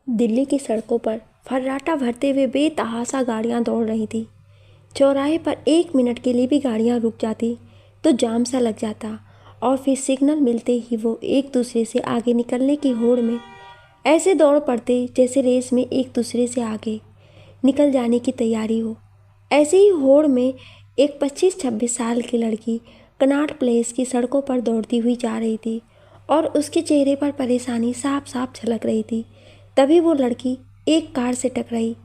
दिल्ली की सड़कों पर फर्राटा भरते हुए बेतहाशा गाड़ियां दौड़ रही थी। चौराहे पर 1 मिनट के लिए भी गाड़ियां रुक जाती तो जाम सा लग जाता और फिर सिग्नल मिलते ही वो एक दूसरे से आगे निकलने की होड़ में ऐसे दौड़ पड़ते जैसे रेस में एक दूसरे से आगे निकल जाने की तैयारी हो। ऐसे ही होड़ में एक 25-26 साल की लड़की कनॉट प्लेस की सड़कों पर दौड़ती हुई जा रही थी और उसके चेहरे पर परेशानी साफ साफ झलक रही थी। तभी वो लड़की एक कार से टकराई,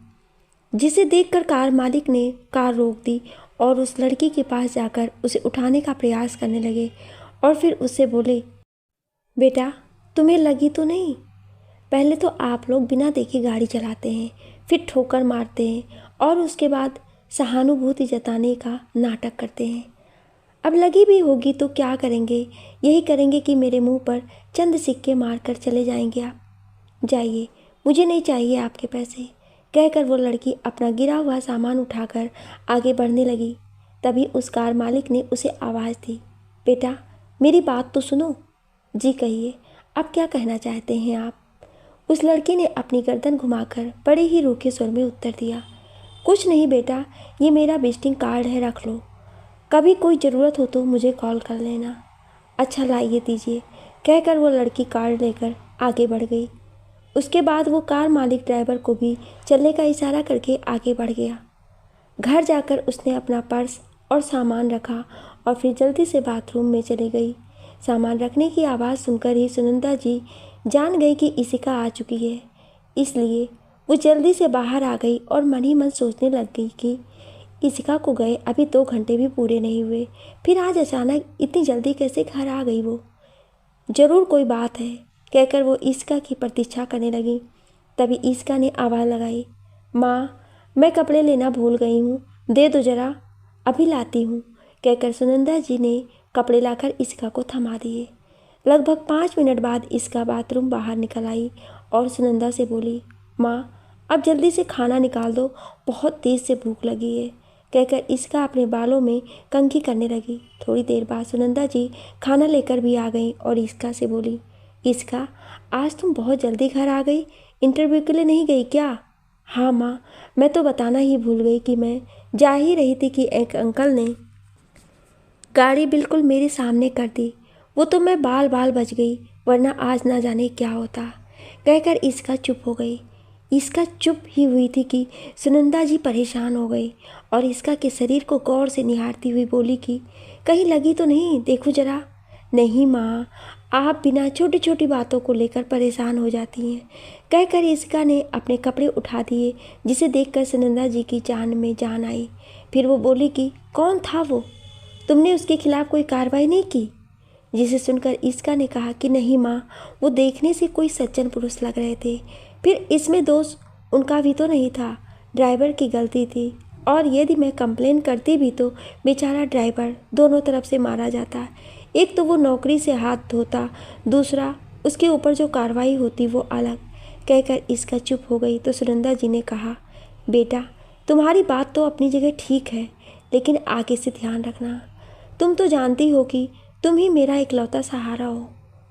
जिसे देखकर कार मालिक ने कार रोक दी और उस लड़की के पास जाकर उसे उठाने का प्रयास करने लगे और फिर उससे बोले, बेटा तुम्हें लगी तो नहीं? पहले तो आप लोग बिना देखे गाड़ी चलाते हैं, फिर ठोकर मारते हैं और उसके बाद सहानुभूति जताने का नाटक करते हैं। अब लगी भी होगी तो क्या करेंगे? यही करेंगे कि मेरे मुंह पर चंद सिक्के मारकर चले जाएंगे आप। जाइए, मुझे नहीं चाहिए आपके पैसे, कहकर वो लड़की अपना गिरा हुआ सामान उठाकर आगे बढ़ने लगी। तभी उस कार मालिक ने उसे आवाज़ दी, बेटा मेरी बात तो सुनो। जी कहिए, अब क्या कहना चाहते हैं आप? उस लड़की ने अपनी गर्दन घुमाकर बड़े ही रूखे स्वर में उत्तर दिया, कुछ नहीं बेटा, ये मेरा विजिटिंग कार्ड है, रख लो, कभी कोई ज़रूरत हो तो मुझे कॉल कर लेना। अच्छा लाइए दीजिए, कहकर वो लड़की कार्ड लेकर आगे बढ़ गई। उसके बाद वो कार मालिक ड्राइवर को भी चलने का इशारा करके आगे बढ़ गया। घर जाकर उसने अपना पर्स और सामान रखा और फिर जल्दी से बाथरूम में चली गई। सामान रखने की आवाज़ सुनकर ही सुनंदा जी जान गई कि इशिका आ चुकी है, इसलिए वो जल्दी से बाहर आ गई और मन ही मन सोचने लग गई कि इशिका को गए अभी 2 घंटे भी पूरे नहीं हुए, फिर आज अचानक इतनी जल्दी कैसे घर आ गई? वो ज़रूर कोई बात है, कहकर वो इशिका की प्रतीक्षा करने लगी। तभी इशिका ने आवाज़ लगाई, माँ मैं कपड़े लेना भूल गई हूँ, दे दो ज़रा, अभी लाती हूँ, कहकर सुनंदा जी ने कपड़े लाकर इशिका को थमा दिए। लगभग 5 मिनट बाद इशिका बाथरूम बाहर निकल आई और सुनंदा से बोली, माँ अब जल्दी से खाना निकाल दो, बहुत तेज़ से भूख लगी है, कहकर इशिका अपने बालों में कंघी करने लगी। थोड़ी देर बाद सुनंदा जी खाना लेकर भी आ गई और इशिका से बोली, इशिका आज तुम बहुत जल्दी घर आ गई, इंटरव्यू के लिए नहीं गई क्या? हाँ माँ, मैं तो बताना ही भूल गई कि मैं जा ही रही थी कि एक अंकल ने गाड़ी बिल्कुल मेरे सामने कर दी, वो तो मैं बाल बाल बच गई, वरना आज ना जाने क्या होता, कहकर इशिका चुप हो गई। इशिका चुप ही हुई थी कि सुनंदा जी परेशान हो गई और इशिका के शरीर को गौर से निहारती हुई बोली कि कहीं लगी तो नहीं, देखो जरा। नहीं माँ, आप बिना छोटी छोटी बातों को लेकर परेशान हो जाती हैं, कहकर इशिका ने अपने कपड़े उठा दिए, जिसे देखकर सुनंदा जी की जान में जान आई। फिर वो बोली कि कौन था वो? तुमने उसके खिलाफ कोई कार्रवाई नहीं की? जिसे सुनकर इशिका ने कहा कि नहीं माँ, वो देखने से कोई सज्जन पुरुष लग रहे थे, फिर इसमें दोष उनका भी तो नहीं था, ड्राइवर की गलती थी, और यदि मैं कंप्लेन करती भी तो बेचारा ड्राइवर दोनों तरफ से मारा जाता, एक तो वो नौकरी से हाथ धोता, दूसरा उसके ऊपर जो कार्रवाई होती वो अलग, कहकर इशिका चुप हो गई। तो सुनंदा जी ने कहा, बेटा तुम्हारी बात तो अपनी जगह ठीक है, लेकिन आगे से ध्यान रखना, तुम तो जानती हो कि तुम ही मेरा इकलौता सहारा हो,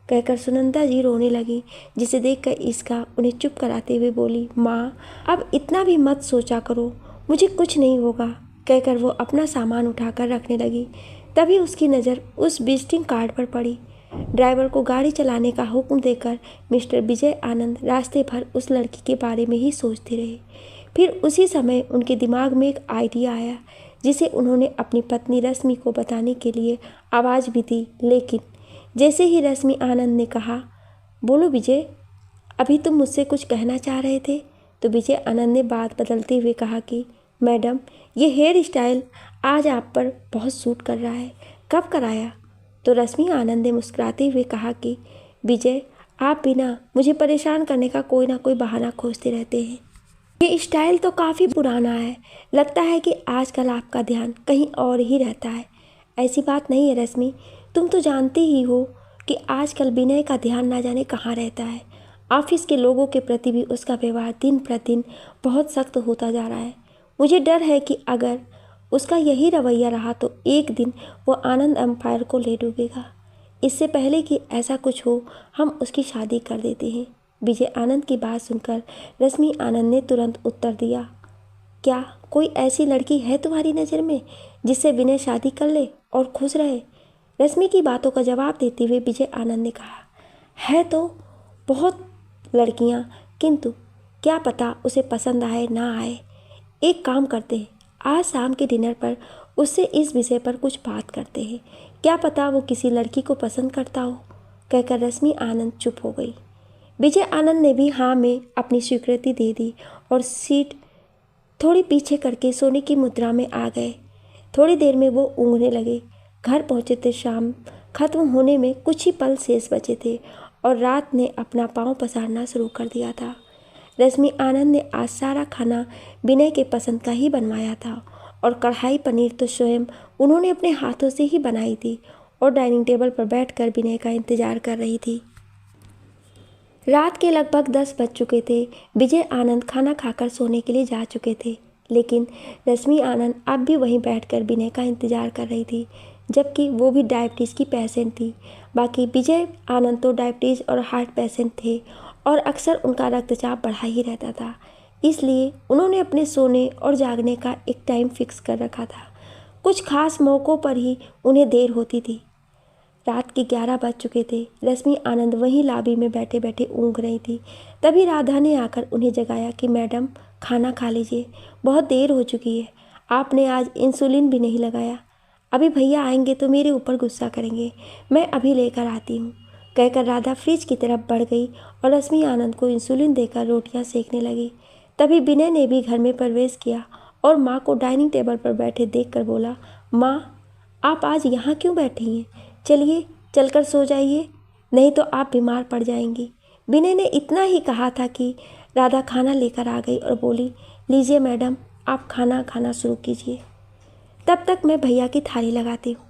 कहकर सुनंदा जी रोने लगी, जिसे देखकर इशिका उन्हें चुप कराते हुए बोली, माँ अब इतना भी मत सोचा करो, मुझे कुछ नहीं होगा, कहकर वो अपना सामान उठाकर रखने लगी। तभी उसकी नज़र उस विजिटिंग कार्ड पर पड़ी। ड्राइवर को गाड़ी चलाने का हुक्म देकर मिस्टर विजय आनंद रास्ते भर उस लड़की के बारे में ही सोचते रहे। फिर उसी समय उनके दिमाग में एक आइडिया आया, जिसे उन्होंने अपनी पत्नी रश्मि को बताने के लिए आवाज़ भी दी, लेकिन जैसे ही रश्मि आनंद ने कहा, बोलो विजय, अभी तुम मुझसे कुछ कहना चाह रहे थे, तो विजय आनंद ने बात बदलते हुए कहा कि मैडम ये हेयर स्टाइल आज आप पर बहुत सूट कर रहा है, कब कराया? तो रश्मि आनंद ने मुस्कुराते हुए कहा कि विजय आप बिना मुझे परेशान करने का कोई ना कोई बहाना खोजते रहते हैं, ये स्टाइल तो काफ़ी पुराना है, लगता है कि आजकल आपका ध्यान कहीं और ही रहता है। ऐसी बात नहीं है रश्मि, तुम तो जानती ही हो कि आजकल विनय का ध्यान ना जाने कहाँ रहता है, ऑफिस के लोगों के प्रति भी उसका व्यवहार दिन प्रतिदिन बहुत सख्त होता जा रहा है। मुझे डर है कि अगर उसका यही रवैया रहा तो एक दिन वो आनंद एम्पायर को ले डूबेगा। इससे पहले कि ऐसा कुछ हो, हम उसकी शादी कर देते हैं। विजय आनंद की बात सुनकर रश्मि आनंद ने तुरंत उत्तर दिया, क्या कोई ऐसी लड़की है तुम्हारी नज़र में जिससे विनय शादी कर ले और खुश रहे? रश्मि की बातों का जवाब देते हुए विजय आनंद ने कहा, है तो बहुत लड़कियां, किंतु क्या पता उसे पसंद आए ना आए। एक काम करते हैं, आज शाम के डिनर पर उससे इस विषय पर कुछ बात करते हैं, क्या पता वो किसी लड़की को पसंद करता हो। कहकर रश्मि आनंद चुप हो गई। विजय आनंद ने भी हाँ में अपनी स्वीकृति दे दी और सीट थोड़ी पीछे करके सोने की मुद्रा में आ गए। थोड़ी देर में वो ऊँघने लगे। घर पहुँचे थे शाम खत्म होने में कुछ ही पल शेष बचे थे और रात ने अपना पाँव पसारना शुरू कर दिया था। रश्मि आनंद ने आज सारा खाना विनय के पसंद का ही बनवाया था और कढ़ाई पनीर तो स्वयं उन्होंने अपने हाथों से ही बनाई थी और डाइनिंग टेबल पर बैठकर विनय का इंतजार कर रही थी। रात के लगभग 10 बज चुके थे। विजय आनंद खाना खाकर सोने के लिए जा चुके थे, लेकिन रश्मि आनंद अब भी वहीं बैठकर विनय का इंतजार कर रही थी, जबकि वो भी डायबिटीज़ की पेशेंट थी। बाकी विजय आनंद तो डायबिटीज़ और हार्ट पेशेंट थे और अक्सर उनका रक्तचाप बढ़ा ही रहता था, इसलिए उन्होंने अपने सोने और जागने का एक टाइम फिक्स कर रखा था। कुछ खास मौक़ों पर ही उन्हें देर होती थी। रात के 11 बज चुके थे। रश्मि आनंद वहीं लॉबी में बैठे बैठे ऊँघ रही थी। तभी राधा ने आकर उन्हें जगाया कि मैडम खाना खा लीजिए, बहुत देर हो चुकी है, आपने आज इंसुलिन भी नहीं लगाया। अभी भैया आएंगे तो मेरे ऊपर गुस्सा करेंगे, मैं अभी लेकर आती हूँ। कहकर राधा फ्रिज की तरफ बढ़ गई और रश्मि आनंद को इंसुलिन देकर रोटियां सेकने लगी। तभी विनय ने भी घर में प्रवेश किया और माँ को डाइनिंग टेबल पर बैठे देखकर बोला, माँ आप आज यहाँ क्यों बैठी हैं? चलिए चलकर सो जाइए, नहीं तो आप बीमार पड़ जाएंगी। विनय ने इतना ही कहा था कि राधा खाना लेकर आ गई और बोली, लीजिए मैडम आप खाना खाना शुरू कीजिए, तब तक मैं भैया की थाली लगाती हूँ।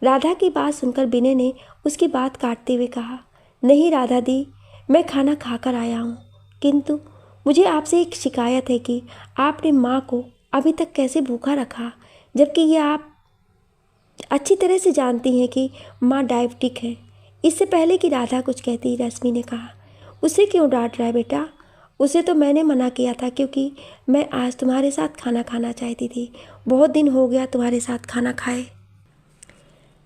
राधा की बात सुनकर विनय ने उसकी बात काटते हुए कहा, नहीं राधा दी, मैं खाना खाकर आया हूँ, किंतु मुझे आपसे एक शिकायत है कि आपने माँ को अभी तक कैसे भूखा रखा, जबकि ये आप अच्छी तरह से जानती हैं कि माँ डायबिटिक है। इससे पहले कि राधा कुछ कहती, रश्मि ने कहा, उसे क्यों डांट रहा है बेटा? उसे तो मैंने मना किया था क्योंकि मैं आज तुम्हारे साथ खाना खाना चाहती थी, बहुत दिन हो गया तुम्हारे साथ खाना खाए।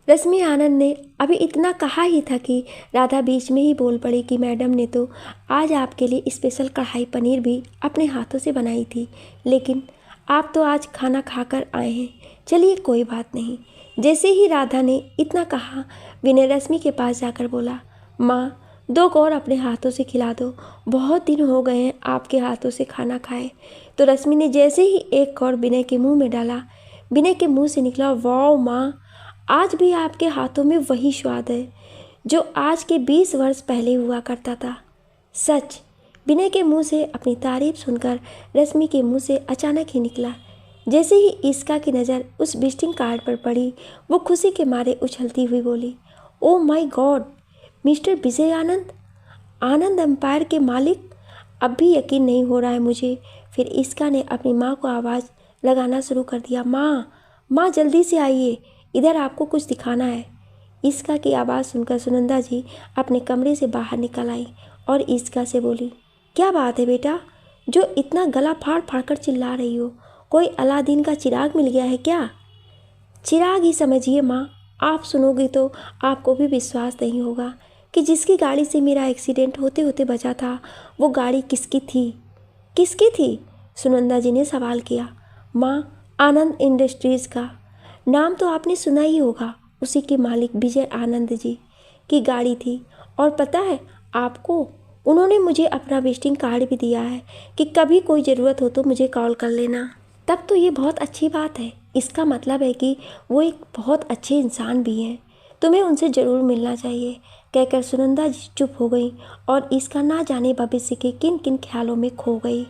रश्मि आनंद ने अभी इतना कहा ही था कि राधा बीच में ही बोल पड़ी कि मैडम ने तो आज आपके लिए स्पेशल कढ़ाई पनीर भी अपने हाथों से बनाई थी, लेकिन आप तो आज खाना खाकर आए हैं, चलिए कोई बात नहीं। जैसे ही राधा ने इतना कहा, विनय रश्मि के पास जाकर बोला, माँ 2 कौर अपने हाथों से खिला दो, बहुत दिन हो गए हैं आपके हाथों से खाना खाए। तो रश्मि ने जैसे ही एक कौर विनय के मुंह में डाला, विनय के मुंह से निकला, वाह माँ, आज भी आपके हाथों में वही स्वाद है जो आज के 20 वर्ष पहले हुआ करता था। सच। विनय के मुंह से अपनी तारीफ सुनकर रश्मि के मुंह से अचानक ही निकला। जैसे ही ईस्का की नज़र उस विजिटिंग कार्ड पर पड़ी, वो खुशी के मारे उछलती हुई बोली, oh my God, mister Vijay Anand, Anand Empire के मालिक, अब भी यकीन नहीं हो रहा है मुझे। फिर ईस्का ने अपनी माँ को आवाज़ लगाना शुरू कर दिया, माँ जल्दी से आइए, इधर आपको कुछ दिखाना है। ईस्का की आवाज़ सुनकर सुनंदा जी अपने कमरे से बाहर निकल आई और ईस्का से बोली, क्या बात है बेटा, जो इतना गला फाड़ फाड़ कर चिल्ला रही हो? कोई अलादीन का चिराग मिल गया है क्या? चिराग ही समझिए माँ, आप सुनोगे तो आपको भी विश्वास नहीं होगा कि जिसकी गाड़ी से मेरा एक्सीडेंट होते होते बचा था, वो गाड़ी किसकी थी? किसकी थी? सुनंदा जी ने सवाल किया। माँ, आनंद इंडस्ट्रीज़ का। नाम तो आपने सुना ही होगा, उसी के मालिक विजय आनंद जी की गाड़ी थी। और पता है आपको, उन्होंने मुझे अपना विजिटिंग कार्ड भी दिया है कि कभी कोई ज़रूरत हो तो मुझे कॉल कर लेना। तब तो ये बहुत अच्छी बात है, इसका मतलब है कि वो एक बहुत अच्छे इंसान भी हैं, तुम्हें उनसे ज़रूर मिलना चाहिए। कहकर सुनंदा जी चुप हो गई और इसका ना जाने भविष्य के किन किन ख्यालों में खो गई।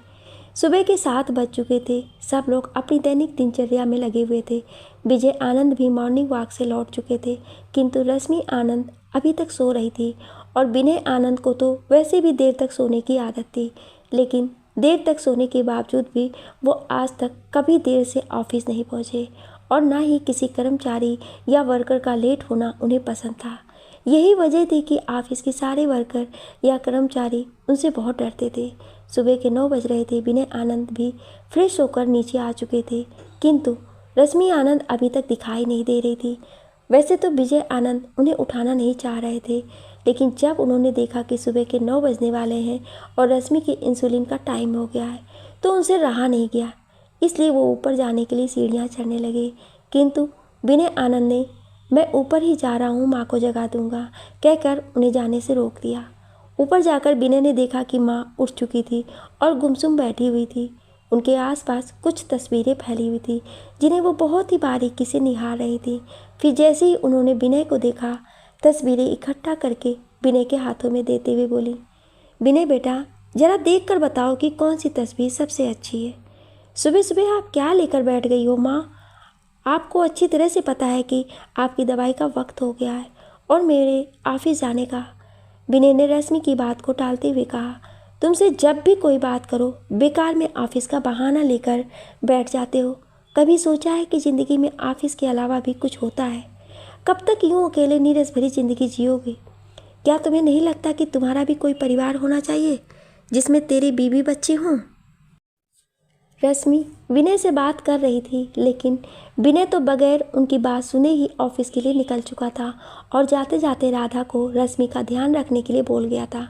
सुबह के 7 बज चुके थे। सब लोग अपनी दैनिक दिनचर्या में लगे हुए थे। विजय आनंद भी मॉर्निंग वॉक से लौट चुके थे, किंतु रश्मि आनंद अभी तक सो रही थी और विनय आनंद को तो वैसे भी देर तक सोने की आदत थी, लेकिन देर तक सोने के बावजूद भी वो आज तक कभी देर से ऑफिस नहीं पहुँचे और ना ही किसी कर्मचारी या वर्कर का लेट होना उन्हें पसंद था। यही वजह थी कि ऑफिस के सारे वर्कर या कर्मचारी उनसे बहुत डरते थे। सुबह के 9 बज रहे थे। विनय आनंद भी फ्रेश होकर नीचे आ चुके थे, किंतु रश्मि आनंद अभी तक दिखाई नहीं दे रही थी। वैसे तो विजय आनंद उन्हें उठाना नहीं चाह रहे थे, लेकिन जब उन्होंने देखा कि सुबह के 9 बजने वाले हैं और रश्मि की इंसुलिन का टाइम हो गया है, तो उनसे रहा नहीं गया। इसलिए वो ऊपर जाने के लिए सीढ़ियाँ चढ़ने लगे, किंतु विनय आनंद ने मैं ऊपर ही जा रहा हूँ, माँ को जगा दूंगा कहकर उन्हें जाने से रोक दिया। ऊपर जाकर विनय ने देखा कि माँ उठ चुकी थी और गुमसुम बैठी हुई थी। उनके आसपास कुछ तस्वीरें फैली हुई थी जिन्हें वो बहुत ही बारीकी से निहार रही थी। फिर जैसे ही उन्होंने विनय को देखा, तस्वीरें इकट्ठा करके विनय के हाथों में देते हुए बोली, विनय बेटा, जरा देख कर बताओ कि कौन सी तस्वीर सबसे अच्छी है। सुबह सुबह आप क्या लेकर बैठ गई हो माँ? आपको अच्छी तरह से पता है कि आपकी दवाई का वक्त हो गया है और मेरे ऑफिस जाने का। विनय ने रश्मि की बात को टालते हुए कहा, तुमसे जब भी कोई बात करो बेकार में ऑफिस का बहाना लेकर बैठ जाते हो। कभी सोचा है कि ज़िंदगी में ऑफिस के अलावा भी कुछ होता है? कब तक यूँ अकेले नीरस भरी ज़िंदगी जियोगे? क्या तुम्हें नहीं लगता कि तुम्हारा भी कोई परिवार होना चाहिए जिसमें तेरी बीवी बच्चे हों? रश्मि विनय से बात कर रही थी, लेकिन विनय तो बगैर उनकी बात सुने ही ऑफिस के लिए निकल चुका था और जाते जाते राधा को रश्मि का ध्यान रखने के लिए बोल गया था।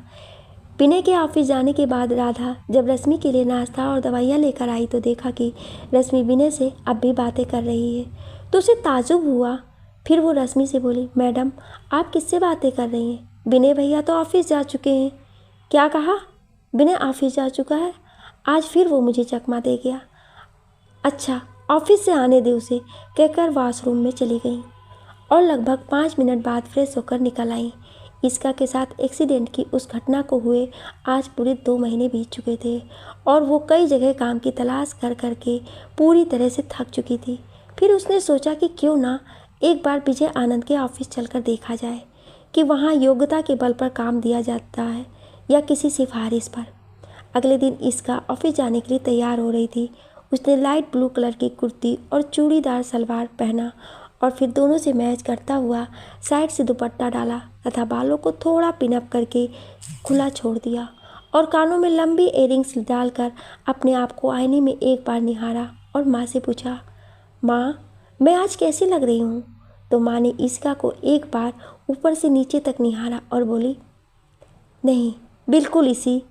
विनय के ऑफिस जाने के बाद राधा जब रश्मि के लिए नाश्ता और दवाइयाँ लेकर आई तो देखा कि रश्मि विनय से अब भी बातें कर रही है, तो उसे ताज्जुब हुआ। फिर वो रश्मि से बोली, मैडम आप किससे बातें कर रही हैं? विनय भैया तो ऑफिस जा चुके हैं। क्या कहा? विनय ऑफिस जा चुका है? आज फिर वो मुझे चकमा दे गया। अच्छा, ऑफिस से आने दे उसे कहकर वॉशरूम में चली गई और लगभग 5 मिनट बाद फ्रेश होकर निकल आई। इसका के साथ एक्सीडेंट की उस घटना को हुए आज पूरे 2 महीने बीत चुके थे और वो कई जगह काम की तलाश कर करके पूरी तरह से थक चुकी थी। फिर उसने सोचा कि क्यों ना एक बार विजय आनंद के ऑफिस चलकर देखा जाए कि वहाँ योग्यता के बल पर काम दिया जाता है या किसी सिफारिश पर। अगले दिन इसका ऑफिस जाने के लिए तैयार हो रही थी। उसने लाइट ब्लू कलर की कुर्ती और चूड़ीदार सलवार पहना और फिर दोनों से मैच करता हुआ साइड से दुपट्टा डाला तथा बालों को थोड़ा पिनअप करके खुला छोड़ दिया और कानों में लंबी इयररिंग्स डालकर अपने आप को आईने में एक बार निहारा और माँ से पूछा, माँ मैं आज कैसी लग रही हूँ? तो माँ ने इसका को एक बार ऊपर से नीचे तक निहारा और बोली, नहीं बिल्कुल इसी,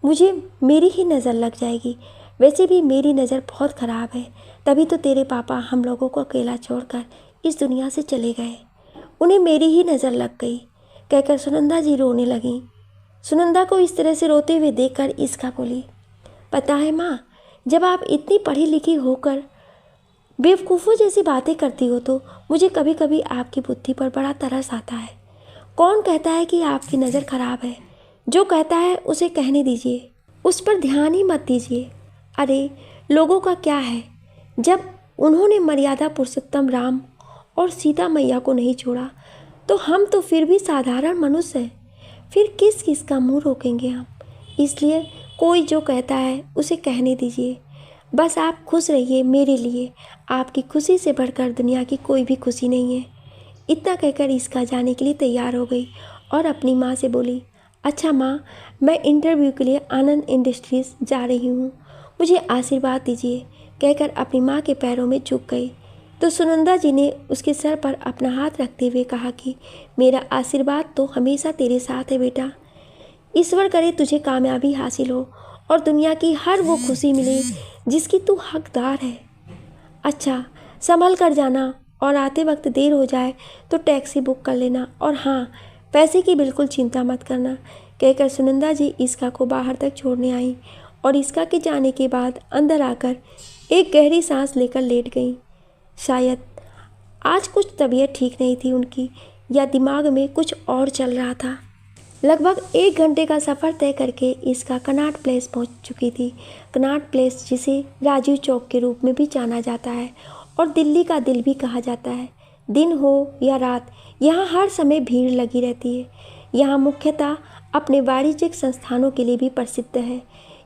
मुझे मेरी ही नज़र लग जाएगी। वैसे भी मेरी नज़र बहुत ख़राब है, तभी तो तेरे पापा हम लोगों को अकेला छोड़कर इस दुनिया से चले गए। उन्हें मेरी ही नज़र लग गई कहकर सुनंदा जी रोने लगीं। सुनंदा को इस तरह से रोते हुए देखकर इसका बोली, पता है माँ, जब आप इतनी पढ़ी लिखी होकर बेवकूफ़ों जैसी बातें करती हो तो मुझे कभी कभी आपकी बुद्धि पर बड़ा तरस आता है। कौन कहता है कि आपकी नज़र खराब है? जो कहता है उसे कहने दीजिए, उस पर ध्यान ही मत दीजिए। अरे लोगों का क्या है, जब उन्होंने मर्यादा पुरुषोत्तम राम और सीता मैया को नहीं छोड़ा तो हम तो फिर भी साधारण मनुष्य हैं। फिर किस किस का मुंह रोकेंगे हम? इसलिए कोई जो कहता है उसे कहने दीजिए। बस आप खुश रहिए, मेरे लिए आपकी खुशी से बढ़कर दुनिया की कोई भी खुशी नहीं है। इतना कहकर इसका जाने के लिए तैयार हो गई और अपनी माँ से बोली, अच्छा माँ, मैं इंटरव्यू के लिए आनंद इंडस्ट्रीज़ जा रही हूँ, मुझे आशीर्वाद दीजिए कहकर अपनी माँ के पैरों में झुक गई। तो सुनंदा जी ने उसके सर पर अपना हाथ रखते हुए कहा कि मेरा आशीर्वाद तो हमेशा तेरे साथ है बेटा। ईश्वर करे तुझे कामयाबी हासिल हो और दुनिया की हर वो खुशी मिले जिसकी तू हकदार है। अच्छा, संभल कर जाना और आते वक्त देर हो जाए तो टैक्सी बुक कर लेना और हाँ, पैसे की बिल्कुल चिंता मत करना कहकर सुनंदा जी इसका को बाहर तक छोड़ने आई और इसका के जाने के बाद अंदर आकर एक गहरी सांस लेकर लेट गई। शायद आज कुछ तबीयत ठीक नहीं थी उनकी, या दिमाग में कुछ और चल रहा था। लगभग 1 घंटे का सफ़र तय करके इसका कनॉट प्लेस पहुंच चुकी थी। कनॉट प्लेस जिसे राजीव चौक के रूप में भी जाना जाता है और दिल्ली का दिल भी कहा जाता है। दिन हो या रात, यहाँ हर समय भीड़ लगी रहती है। यहाँ मुख्यतः अपने वाणिज्यिक संस्थानों के लिए भी प्रसिद्ध है।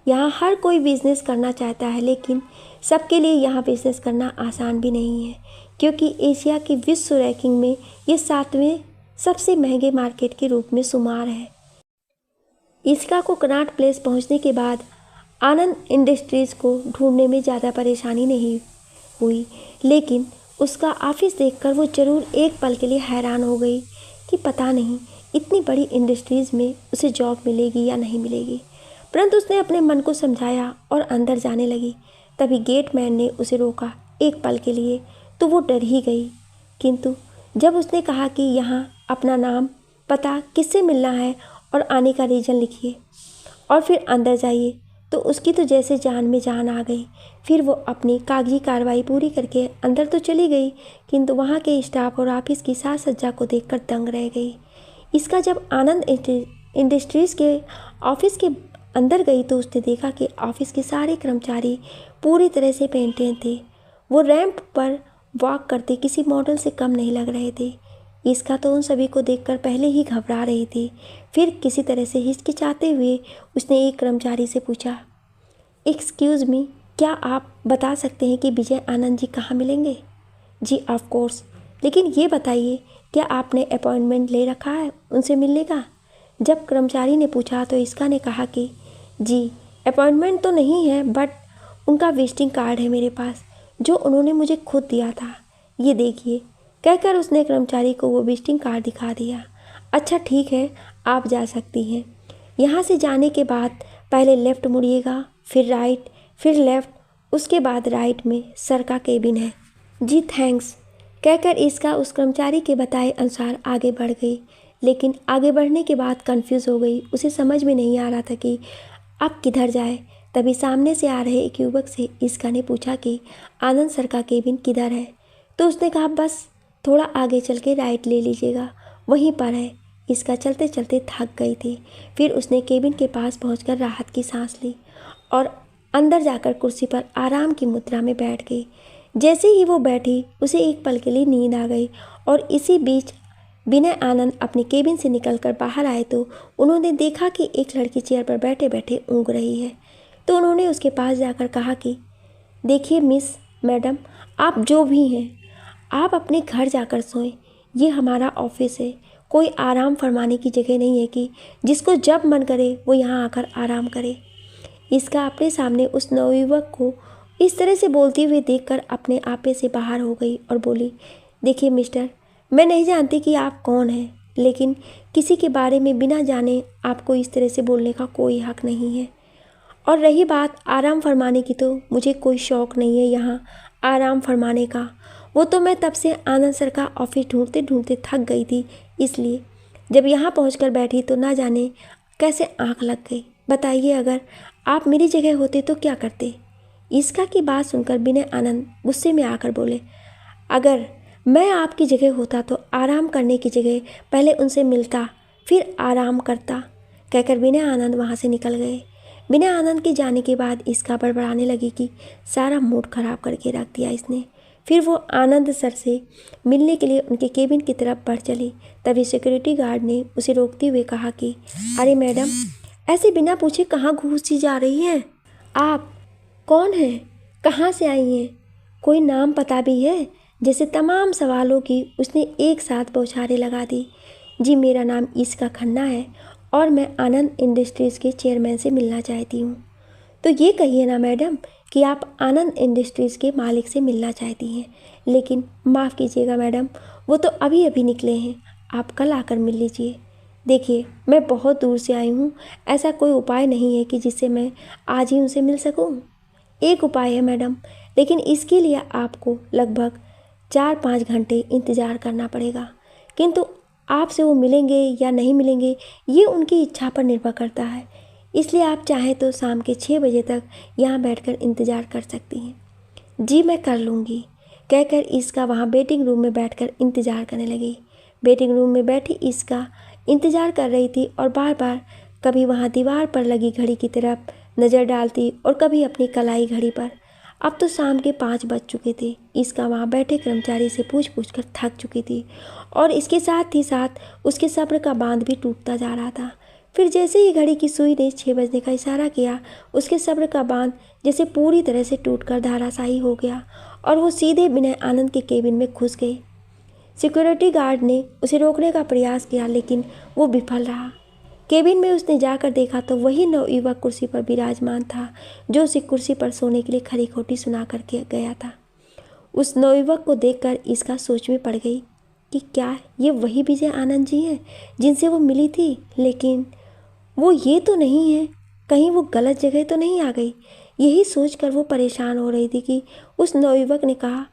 यहाँ हर कोई बिजनेस करना चाहता है, लेकिन सबके लिए यहाँ बिजनेस करना आसान भी नहीं है, क्योंकि एशिया की विश्व रैंकिंग में ये 7वें सबसे महंगे मार्केट के रूप में शुमार है। इसका को कनॉट प्लेस पहुंचने के बाद आनंद इंडस्ट्रीज़ को ढूंढने में ज़्यादा परेशानी नहीं हुई, लेकिन उसका ऑफिस देखकर वो ज़रूर एक पल के लिए हैरान हो गई कि पता नहीं इतनी बड़ी इंडस्ट्रीज़ में उसे जॉब मिलेगी या नहीं मिलेगी। परंतु उसने अपने मन को समझाया और अंदर जाने लगी। तभी गेटमैन ने उसे रोका एक पल के लिए, तो वो डर ही गई। किंतु जब उसने कहा कि यहाँ अपना नाम, पता, किससे मिलना है और आने का रीज़न लिखिए और फिर अंदर जाइए, तो उसकी तो जैसे जान में जान आ गई। फिर वो अपनी कागजी कार्रवाई पूरी करके अंदर तो चली गई, किंतु वहाँ के स्टाफ और ऑफिस की साज सज्जा को देखकर दंग रह गई। इसका जब आनंद इंडस्ट्रीज़ के ऑफिस के अंदर गई तो उसने देखा कि ऑफिस के सारे कर्मचारी पूरी तरह से पेंटेड थे। वो रैंप पर वॉक करते किसी मॉडल से कम नहीं लग रहे थे। इसका तो उन सभी को देखकर पहले ही घबरा रही थी। फिर किसी तरह से हिचकिचाते हुए उसने एक कर्मचारी से पूछा, एक्सक्यूज़ मी, क्या आप बता सकते हैं कि विजय आनंद जी कहाँ मिलेंगे? जी ऑफ कोर्स, लेकिन ये बताइए क्या आपने अपॉइंटमेंट ले रखा है उनसे मिलने का? जब कर्मचारी ने पूछा तो इसका ने कहा कि जी अपॉइंटमेंट तो नहीं है, बट उनका विजिटिंग कार्ड है मेरे पास, जो उन्होंने मुझे खुद दिया था। ये देखिए, कहकर उसने कर्मचारी को वो विजिटिंग कार्ड दिखा दिया। अच्छा ठीक है, आप जा सकती हैं। यहाँ से जाने के बाद पहले लेफ़्ट मुड़िएगा, फिर राइट, फिर लेफ़्ट, उसके बाद राइट में सर का केबिन है। जी थैंक्स, कहकर इसका उस कर्मचारी के बताए अनुसार आगे बढ़ गई। लेकिन आगे बढ़ने के बाद कंफ्यूज हो गई। उसे समझ में नहीं आ रहा था कि अब किधर जाए। तभी सामने से आ रहे एक युवक से इसका ने पूछा कि आनंद सर का केबिन किधर है? तो उसने कहा बस थोड़ा आगे चल के राइट ले लीजिएगा, वहीं पर है। इसका चलते चलते थक गई थी। फिर उसने केबिन के पास पहुंचकर राहत की सांस ली और अंदर जाकर कुर्सी पर आराम की मुद्रा में बैठ गई। जैसे ही वो बैठी उसे एक पल के लिए नींद आ गई और इसी बीच विनय आनंद अपने केबिन से निकलकर बाहर आए तो उन्होंने देखा कि एक लड़की चेयर पर बैठे बैठे ऊँग रही है। तो उन्होंने उसके पास जाकर कहा कि देखिए मिस मैडम, आप जो भी हैं आप अपने घर जाकर सोएं। ये हमारा ऑफिस है, कोई आराम फरमाने की जगह नहीं है कि जिसको जब मन करे वो यहाँ आकर आराम करे। इसका अपने सामने उस नवयुवक को इस तरह से बोलते हुए देखकर अपने आपे से बाहर हो गई और बोली, देखिए मिस्टर, मैं नहीं जानती कि आप कौन हैं, लेकिन किसी के बारे में बिना जाने आपको इस तरह से बोलने का कोई हक नहीं है। और रही बात आराम फरमाने की, तो मुझे कोई शौक़ नहीं है यहाँ आराम फरमाने का। वो तो मैं तब से आनंद सर का ऑफिस ढूंढते ढूंढते थक गई थी, इसलिए जब यहाँ पहुँचकर बैठी तो ना जाने कैसे आँख लग गई। बताइए अगर आप मेरी जगह होते तो क्या करते? इसका की बात सुनकर विनय आनंद गुस्से में आकर बोले, अगर मैं आपकी जगह होता तो आराम करने की जगह पहले उनसे मिलता फिर आराम करता, कहकर विनय आनंद वहाँ से निकल गए। विनय आनंद के जाने के बाद इसका बड़बड़ाने लगी कि सारा मूड खराब करके रख दिया इसने। फिर वो आनंद सर से मिलने के लिए उनके केबिन की तरफ बढ़ चली। तभी सिक्योरिटी गार्ड ने उसे रोकते हुए कहा कि अरे मैडम, ऐसे बिना पूछे कहाँ घुसी जा रही हैं? आप कौन हैं? कहाँ से आई हैं? कोई नाम पता भी है? जैसे तमाम सवालों की उसने एक साथ बौछारें लगा दी। जी मेरा नाम इसका खन्ना है और मैं आनंद इंडस्ट्रीज़ के चेयरमैन से मिलना चाहती हूँ। तो ये कहिए ना मैडम कि आप आनंद इंडस्ट्रीज़ के मालिक से मिलना चाहती हैं, लेकिन माफ़ कीजिएगा मैडम, वो तो अभी अभी निकले हैं, आप कल आकर मिल लीजिए। देखिए मैं बहुत दूर से आई हूँ, ऐसा कोई उपाय नहीं है कि जिससे मैं आज ही उनसे मिल सकूँ। एक उपाय है मैडम, लेकिन इसके लिए आपको लगभग 4-5 घंटे इंतज़ार करना पड़ेगा, किंतु आपसे वो मिलेंगे या नहीं मिलेंगे ये उनकी इच्छा पर निर्भर करता है। इसलिए आप चाहें तो शाम के 6 बजे तक यहाँ बैठकर इंतज़ार कर सकती हैं। जी मैं कर लूँगी, कहकर इसका वहाँ वेटिंग रूम में बैठकर इंतज़ार करने लगी। वेटिंग रूम में बैठी इसका इंतज़ार कर रही थी और बार बार कभी वहाँ दीवार पर लगी घड़ी की तरफ नज़र डालती और कभी अपनी कलाई घड़ी पर। अब तो शाम के 5 बज चुके थे। इसका वहाँ बैठे कर्मचारी से पूछ कर थक चुकी थी और इसके साथ ही साथ उसके सब्र का बांध भी टूटता जा रहा था। फिर जैसे ही घड़ी की सुई ने 6 बजने का इशारा किया, उसके सब्र का बांध जैसे पूरी तरह से टूटकर धाराशायी हो गया और वो सीधे विनय आनंद के केबिन में घुस गई। सिक्योरिटी गार्ड ने उसे रोकने का प्रयास किया लेकिन वो विफल रहा। केबिन में उसने जाकर देखा तो वही नवयुवक कुर्सी पर विराजमान था जो उसे कुर्सी पर सोने के लिए खरी खोटी सुना करके गया था। उस नवयुवक को देखकर इसका सोच में पड़ गई कि क्या ये वही विजय आनंद जी हैं जिनसे वो मिली थी, लेकिन वो ये तो नहीं है, कहीं वो गलत जगह तो नहीं आ गई। यही सोचकर वो परेशान हो रही थी कि उस नवयुवक ने कहा,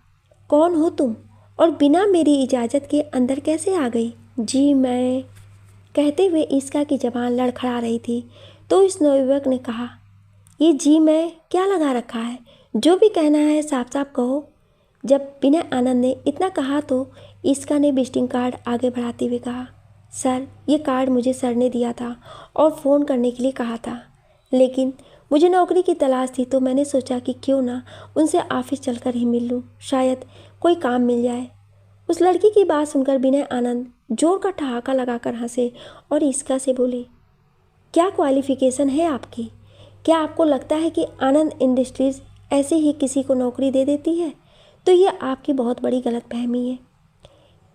कौन हो तुम और बिना मेरी इजाज़त के अंदर कैसे आ गई? जी मैं, कहते हुए इसका की ज़बान लड़खड़ा रही थी। तो इस नवयुवक ने कहा, ये जी मैं क्या लगा रखा है, जो भी कहना है साफ साफ कहो। जब विनय आनंद ने इतना कहा तो इसका ने विजिटिंग कार्ड आगे बढ़ाते हुए कहा, सर ये कार्ड मुझे सर ने दिया था और फ़ोन करने के लिए कहा था, लेकिन मुझे नौकरी की तलाश थी तो मैंने सोचा कि क्यों ना उनसे ऑफिस चलकर ही मिल लूँ, शायद कोई काम मिल जाए। उस लड़की की बात सुनकर विनय आनंद जोर का ठहाका लगाकर हंसे और इसका से बोले, क्या क्वालिफिकेशन है आपकी? क्या आपको लगता है कि आनंद इंडस्ट्रीज़ ऐसे ही किसी को नौकरी दे देती है? तो ये आपकी बहुत बड़ी गलतफहमी है।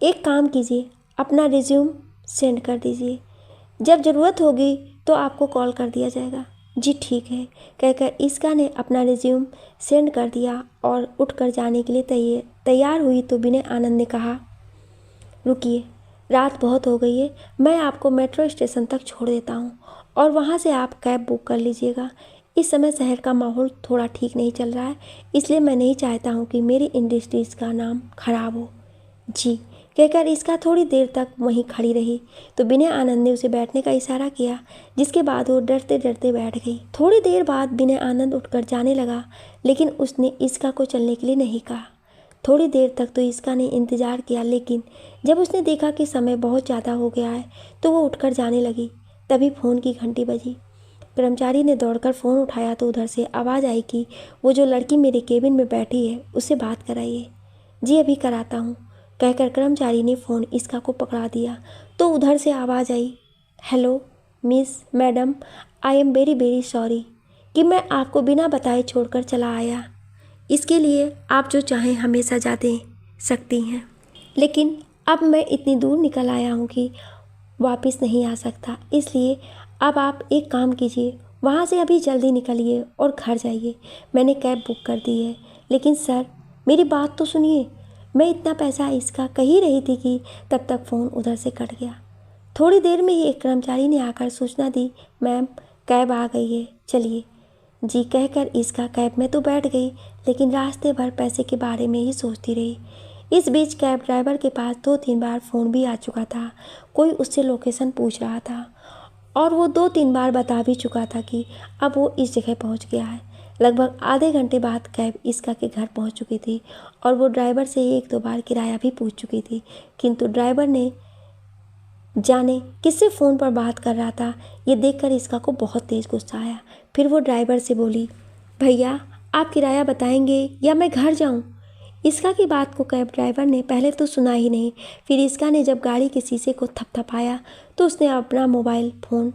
एक काम कीजिए, अपना रिज्यूम सेंड कर दीजिए, जब ज़रूरत होगी तो आपको कॉल कर दिया जाएगा। जी ठीक है, कहकर इसका ने अपना रिज्यूम सेंड कर दिया और उठकर जाने के लिए तैयार हुई तो विनय आनंद ने कहा, रुकिए, रात बहुत हो गई है, मैं आपको मेट्रो स्टेशन तक छोड़ देता हूँ और वहाँ से आप कैब बुक कर लीजिएगा। इस समय शहर का माहौल थोड़ा ठीक नहीं चल रहा है, इसलिए मैं नहीं चाहता हूँ कि मेरी इंडस्ट्रीज़ का नाम खराब हो। जी, कहकर इसका थोड़ी देर तक वहीं खड़ी रही तो विनय आनंद ने उसे बैठने का इशारा किया, जिसके बाद वो डरते डरते बैठ गई। थोड़ी देर बाद विनय आनंद उठकर जाने लगा, लेकिन उसने इसका को चलने के लिए नहीं कहा। थोड़ी देर तक तो इसका ने इंतज़ार किया, लेकिन जब उसने देखा कि समय बहुत ज़्यादा हो गया है तो वो उठकर जाने लगी। तभी फ़ोन की घंटी बजी। कर्मचारी ने दौड़कर फ़ोन उठाया तो उधर से आवाज़ आई कि वो जो लड़की मेरे केबिन में बैठी है उससे बात कराइए। जी अभी कराता हूँ, कहकर कर्मचारी ने फ़ोन इसका को पकड़ा दिया तो उधर से आवाज़ आई, hello miss madam, I am very sorry कि मैं आपको बिना बताए छोड़कर चला आया। इसके लिए आप जो चाहें हमें सजा दे सकती हैं, लेकिन अब मैं इतनी दूर निकल आया हूँ कि वापस नहीं आ सकता, इसलिए अब आप एक काम कीजिए, वहाँ से अभी जल्दी निकलिए और घर जाइए। मैंने कैब बुक कर दी है। लेकिन सर मेरी बात तो सुनिए, मैं इतना पैसा इसका कह ही रही थी कि तब तक फ़ोन उधर से कट गया। थोड़ी देर में ही एक कर्मचारी ने आकर सूचना दी, मैम कैब आ गई है, चलिए। जी कहकर इसका कैब में तो बैठ गई, लेकिन रास्ते भर पैसे के बारे में ही सोचती रही। इस बीच कैब ड्राइवर के पास 2-3 बार फ़ोन भी आ चुका था, कोई उससे लोकेशन पूछ रहा था और वो 2-3 बार बता भी चुका था कि अब वो इस जगह पहुंच गया है। लगभग आधे घंटे बाद कैब इसका के घर पहुंच चुकी थी और वो ड्राइवर से 1-2 बार किराया भी पूछ चुकी थी, किंतु ड्राइवर ने जाने किससे फ़ोन पर बात कर रहा था, ये देखकर इसका को बहुत तेज़ गुस्सा आया। फिर वो ड्राइवर से बोली, भैया आप किराया बताएंगे या मैं घर जाऊं? इसका की बात को कैब ड्राइवर ने पहले तो सुना ही नहीं। फिर इसका ने जब गाड़ी के शीशे को थपथपाया तो उसने अपना मोबाइल फ़ोन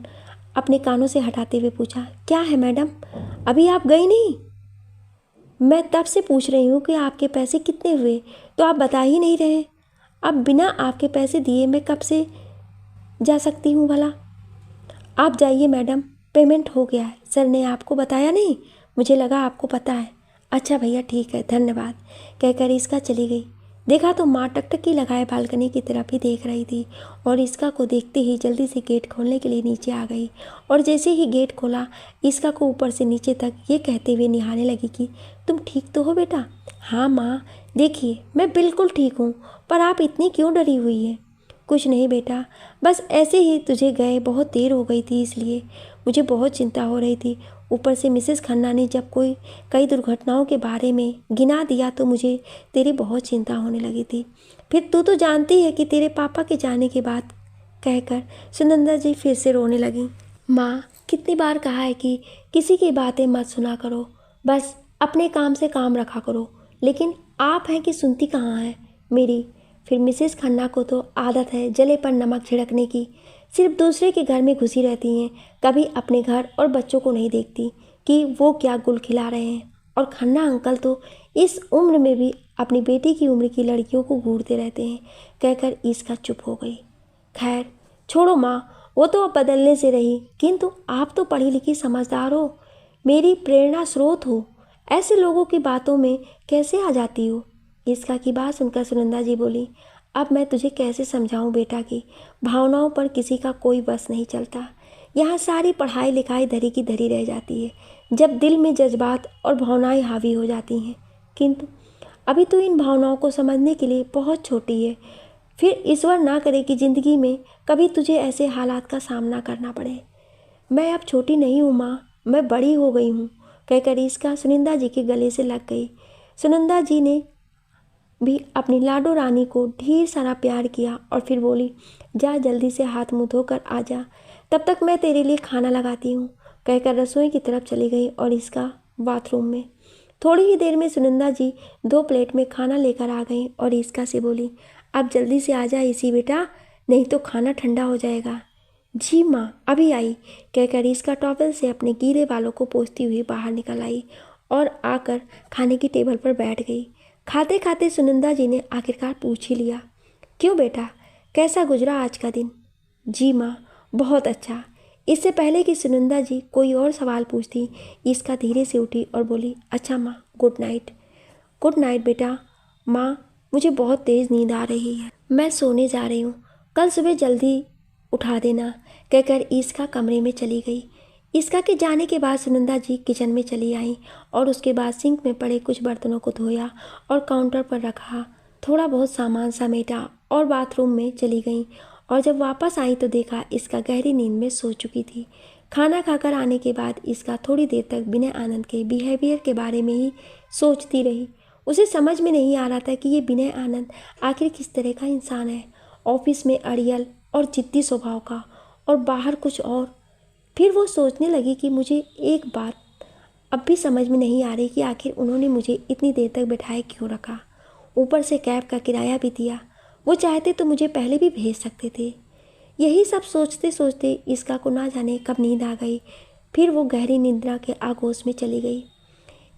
अपने कानों से हटाते हुए पूछा, क्या है मैडम, अभी आप गई नहीं? मैं तब से पूछ रही हूँ कि आपके पैसे कितने हुए, तो आप बता ही नहीं रहे। अब बिना आपके पैसे दिए मैं कब से जा सकती हूँ भला? आप जाइए मैडम, पेमेंट हो गया है। सर ने आपको बताया नहीं? मुझे लगा आपको पता है। अच्छा भैया ठीक है, धन्यवाद, कहकर इसका चली गई। देखा तो माँ टकटकी लगाए बालकनी की तरफ ही देख रही थी और इसका को देखते ही जल्दी से गेट खोलने के लिए नीचे आ गई और जैसे ही गेट खोला इसका को ऊपर से नीचे तक ये कहते हुए निहारने लगी कि तुम ठीक तो हो बेटा? हाँ माँ, देखिए मैं बिल्कुल ठीक हूँ, पर आप इतनी क्यों डरी हुई है? कुछ नहीं बेटा, बस ऐसे ही तुझे गए बहुत देर हो गई थी, इसलिए मुझे बहुत चिंता हो रही थी। ऊपर से मिसेस खन्ना ने जब कई दुर्घटनाओं के बारे में गिना दिया तो मुझे तेरी बहुत चिंता होने लगी थी। फिर तू तो जानती है कि तेरे पापा के जाने के बाद, कहकर सुनंदा जी फिर से रोने लगी। माँ कितनी बार कहा है कि किसी की बातें मत सुना करो, बस अपने काम से काम रखा करो, लेकिन आप हैं कि सुनती कहाँ हैं मेरी। फिर मिसेस खन्ना को तो आदत है जले पर नमक छिड़कने की, सिर्फ दूसरे के घर में घुसी रहती हैं, कभी अपने घर और बच्चों को नहीं देखती कि वो क्या गुल खिला रहे हैं। और खन्ना अंकल तो इस उम्र में भी अपनी बेटी की उम्र की लड़कियों को घूरते रहते हैं, कहकर ईस्का चुप हो गई। खैर छोड़ो माँ, वो तो अब बदलने से रही, किंतु आप तो पढ़ी लिखी समझदार हो, मेरी प्रेरणा स्रोत हो, ऐसे लोगों की बातों में कैसे आ जाती हो। ईस्का की बात सुनकर सुनंदा जी बोली, अब मैं तुझे कैसे समझाऊं बेटा कि भावनाओं पर किसी का कोई बस नहीं चलता। यहाँ सारी पढ़ाई लिखाई धरी की धरी रह जाती है जब दिल में जज्बात और भावनाएं हावी हो जाती हैं। किंतु अभी तो इन भावनाओं को समझने के लिए बहुत छोटी है। फिर ईश्वर ना करे कि ज़िंदगी में कभी तुझे ऐसे हालात का सामना करना पड़े। मैं अब छोटी नहीं हूँ माँ, मैं बड़ी हो गई हूँ, कहकर ईस्का सुनंदा जी के गले से लग गई। सुनंदा जी ने भी अपनी लाडो रानी को ढेर सारा प्यार किया और फिर बोली, जा जल्दी से हाथ मुँह धोकर आ जा, तब तक मैं तेरे लिए खाना लगाती हूँ, कहकर रसोई की तरफ चली गई और ईस्का बाथरूम में। थोड़ी ही देर में सुनंदा जी 2 प्लेट में खाना लेकर आ गई और ईस्का से बोली, अब जल्दी से आ जा इसी बेटा, नहीं तो खाना ठंडा हो जाएगा। जी माँ अभी आई, कहकर ईस्का टॉवल से अपने गीले बालों को पोंछती हुई बाहर निकल आई और आकर खाने की टेबल पर बैठ गई। खाते खाते सुनंदा जी ने आखिरकार पूछ ही लिया, क्यों बेटा, कैसा गुजरा आज का दिन। जी माँ बहुत अच्छा। इससे पहले कि सुनंदा जी कोई और सवाल पूछती, ईस्का धीरे से उठी और बोली, अच्छा माँ गुड नाइट। गुड नाइट बेटा। माँ मुझे बहुत तेज़ नींद आ रही है, मैं सोने जा रही हूँ, कल सुबह जल्दी उठा देना, कहकर ईस्का कमरे में चली गई। ईस्का के जाने के बाद सुनंदा जी किचन में चली आईं और उसके बाद सिंक में पड़े कुछ बर्तनों को धोया और काउंटर पर रखा, थोड़ा बहुत सामान समेटा और बाथरूम में चली गईं। और जब वापस आई तो देखा ईस्का गहरी नींद में सो चुकी थी। खाना खाकर आने के बाद ईस्का थोड़ी देर तक विनय आनंद के बिहेवियर के बारे में ही सोचती रही। उसे समझ में नहीं आ रहा था कि ये विनय आनंद आखिर किस तरह का इंसान है, ऑफिस में अड़ियल और जिद्दी स्वभाव का और बाहर कुछ और। फिर वो सोचने लगी कि मुझे एक बात अब भी समझ में नहीं आ रही कि आखिर उन्होंने मुझे इतनी देर तक बैठाए क्यों रखा, ऊपर से कैब का किराया भी दिया, वो चाहते तो मुझे पहले भी भेज सकते थे। यही सब सोचते सोचते ईस्का को ना जाने कब नींद आ गई। फिर वो गहरी निद्रा के आगोश में चली गई।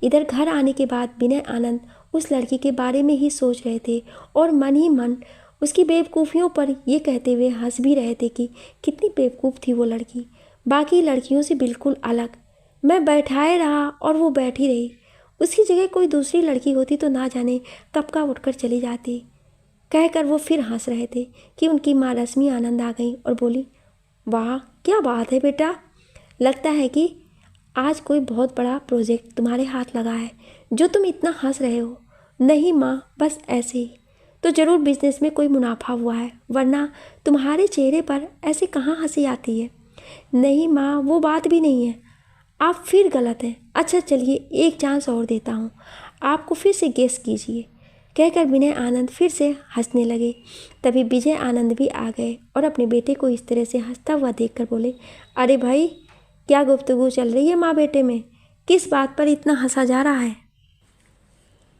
इधर घर आने के बाद विनय आनंद उस लड़की के बारे में ही सोच रहे थे और मन ही मन उसकी बेवकूफ़ियों पर ये कहते हुए हंस भी रहे थे कि कितनी बेवकूफ़ थी वो लड़की, बाकी लड़कियों से बिल्कुल अलग। मैं बैठाए रहा और वो बैठी रही, उसकी जगह कोई दूसरी लड़की होती तो ना जाने कब का उठकर चली जाती, कहकर वो फिर हंस रहे थे कि उनकी माँ रश्मि आनंद आ गई और बोली, वाह क्या बात है बेटा, लगता है कि आज कोई बहुत बड़ा प्रोजेक्ट तुम्हारे हाथ लगा है जो तुम इतना हंस रहे हो। नहीं माँ बस ऐसे ही, तो ज़रूर बिजनेस में कोई मुनाफा हुआ है, वरना तुम्हारे चेहरे पर ऐसे कहाँ हंसी आती है। नहीं माँ वो बात भी नहीं है, आप फिर गलत हैं। अच्छा चलिए एक चांस और देता हूँ, आपको फिर से गेस कीजिए, कहकर विनय आनंद फिर से हंसने लगे। तभी विजय आनंद भी आ गए और अपने बेटे को इस तरह से हंसता हुआ देखकर बोले, अरे भाई क्या गुफ्तगू चल रही है माँ बेटे में, किस बात पर इतना हंसा जा रहा है।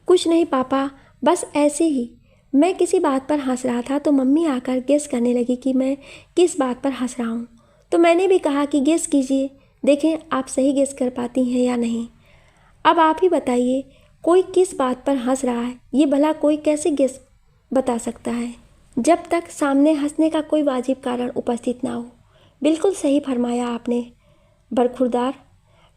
कुछ नहीं पापा, बस ऐसे ही मैं किसी बात पर हंस रहा था तो मम्मी आकर गेस करने लगी कि मैं किस बात पर हंस रहा हूँ, तो मैंने भी कहा कि गेस कीजिए, देखें आप सही गेस कर पाती हैं या नहीं। अब आप ही बताइए कोई किस बात पर हंस रहा है, ये भला कोई कैसे गेस बता सकता है जब तक सामने हंसने का कोई वाजिब कारण उपस्थित ना हो। बिल्कुल सही फरमाया आपने बरखुरदार,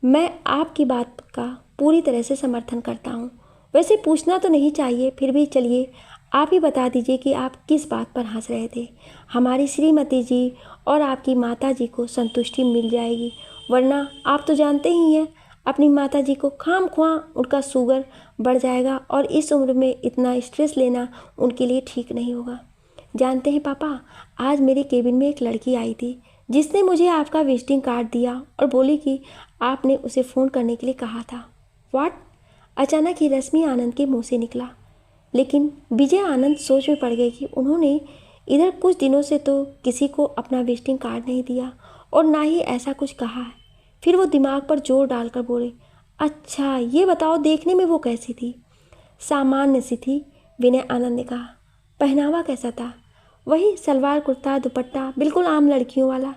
मैं आपकी बात का पूरी तरह से समर्थन करता हूँ। वैसे पूछना तो नहीं चाहिए, फिर भी चलिए आप ही बता दीजिए कि आप किस बात पर हंस रहे थे। हमारी श्रीमती जी और आपकी माता जी को संतुष्टि मिल जाएगी, वरना आप तो जानते ही हैं अपनी माता जी को खामख्वाह उनका शुगर बढ़ जाएगा और इस उम्र में इतना स्ट्रेस लेना उनके लिए ठीक नहीं होगा। जानते हैं पापा, आज मेरे केबिन में एक लड़की आई थी जिसने मुझे आपका विजिटिंग कार्ड दिया और बोली कि आपने उसे फ़ोन करने के लिए कहा था। व्हाट? अचानक ही रश्मि आनंद के मुंह से निकला, लेकिन विजय आनंद सोच में पड़ गए कि उन्होंने इधर कुछ दिनों से तो किसी को अपना विजिटिंग कार्ड नहीं दिया और ना ही ऐसा कुछ कहा है। फिर वो दिमाग पर जोर डालकर बोले, अच्छा ये बताओ देखने में वो कैसी थी? सामान्य सी थी, विनय आनंद ने कहा। पहनावा कैसा था? वही सलवार कुर्ता दुपट्टा, बिल्कुल आम लड़कियों वाला।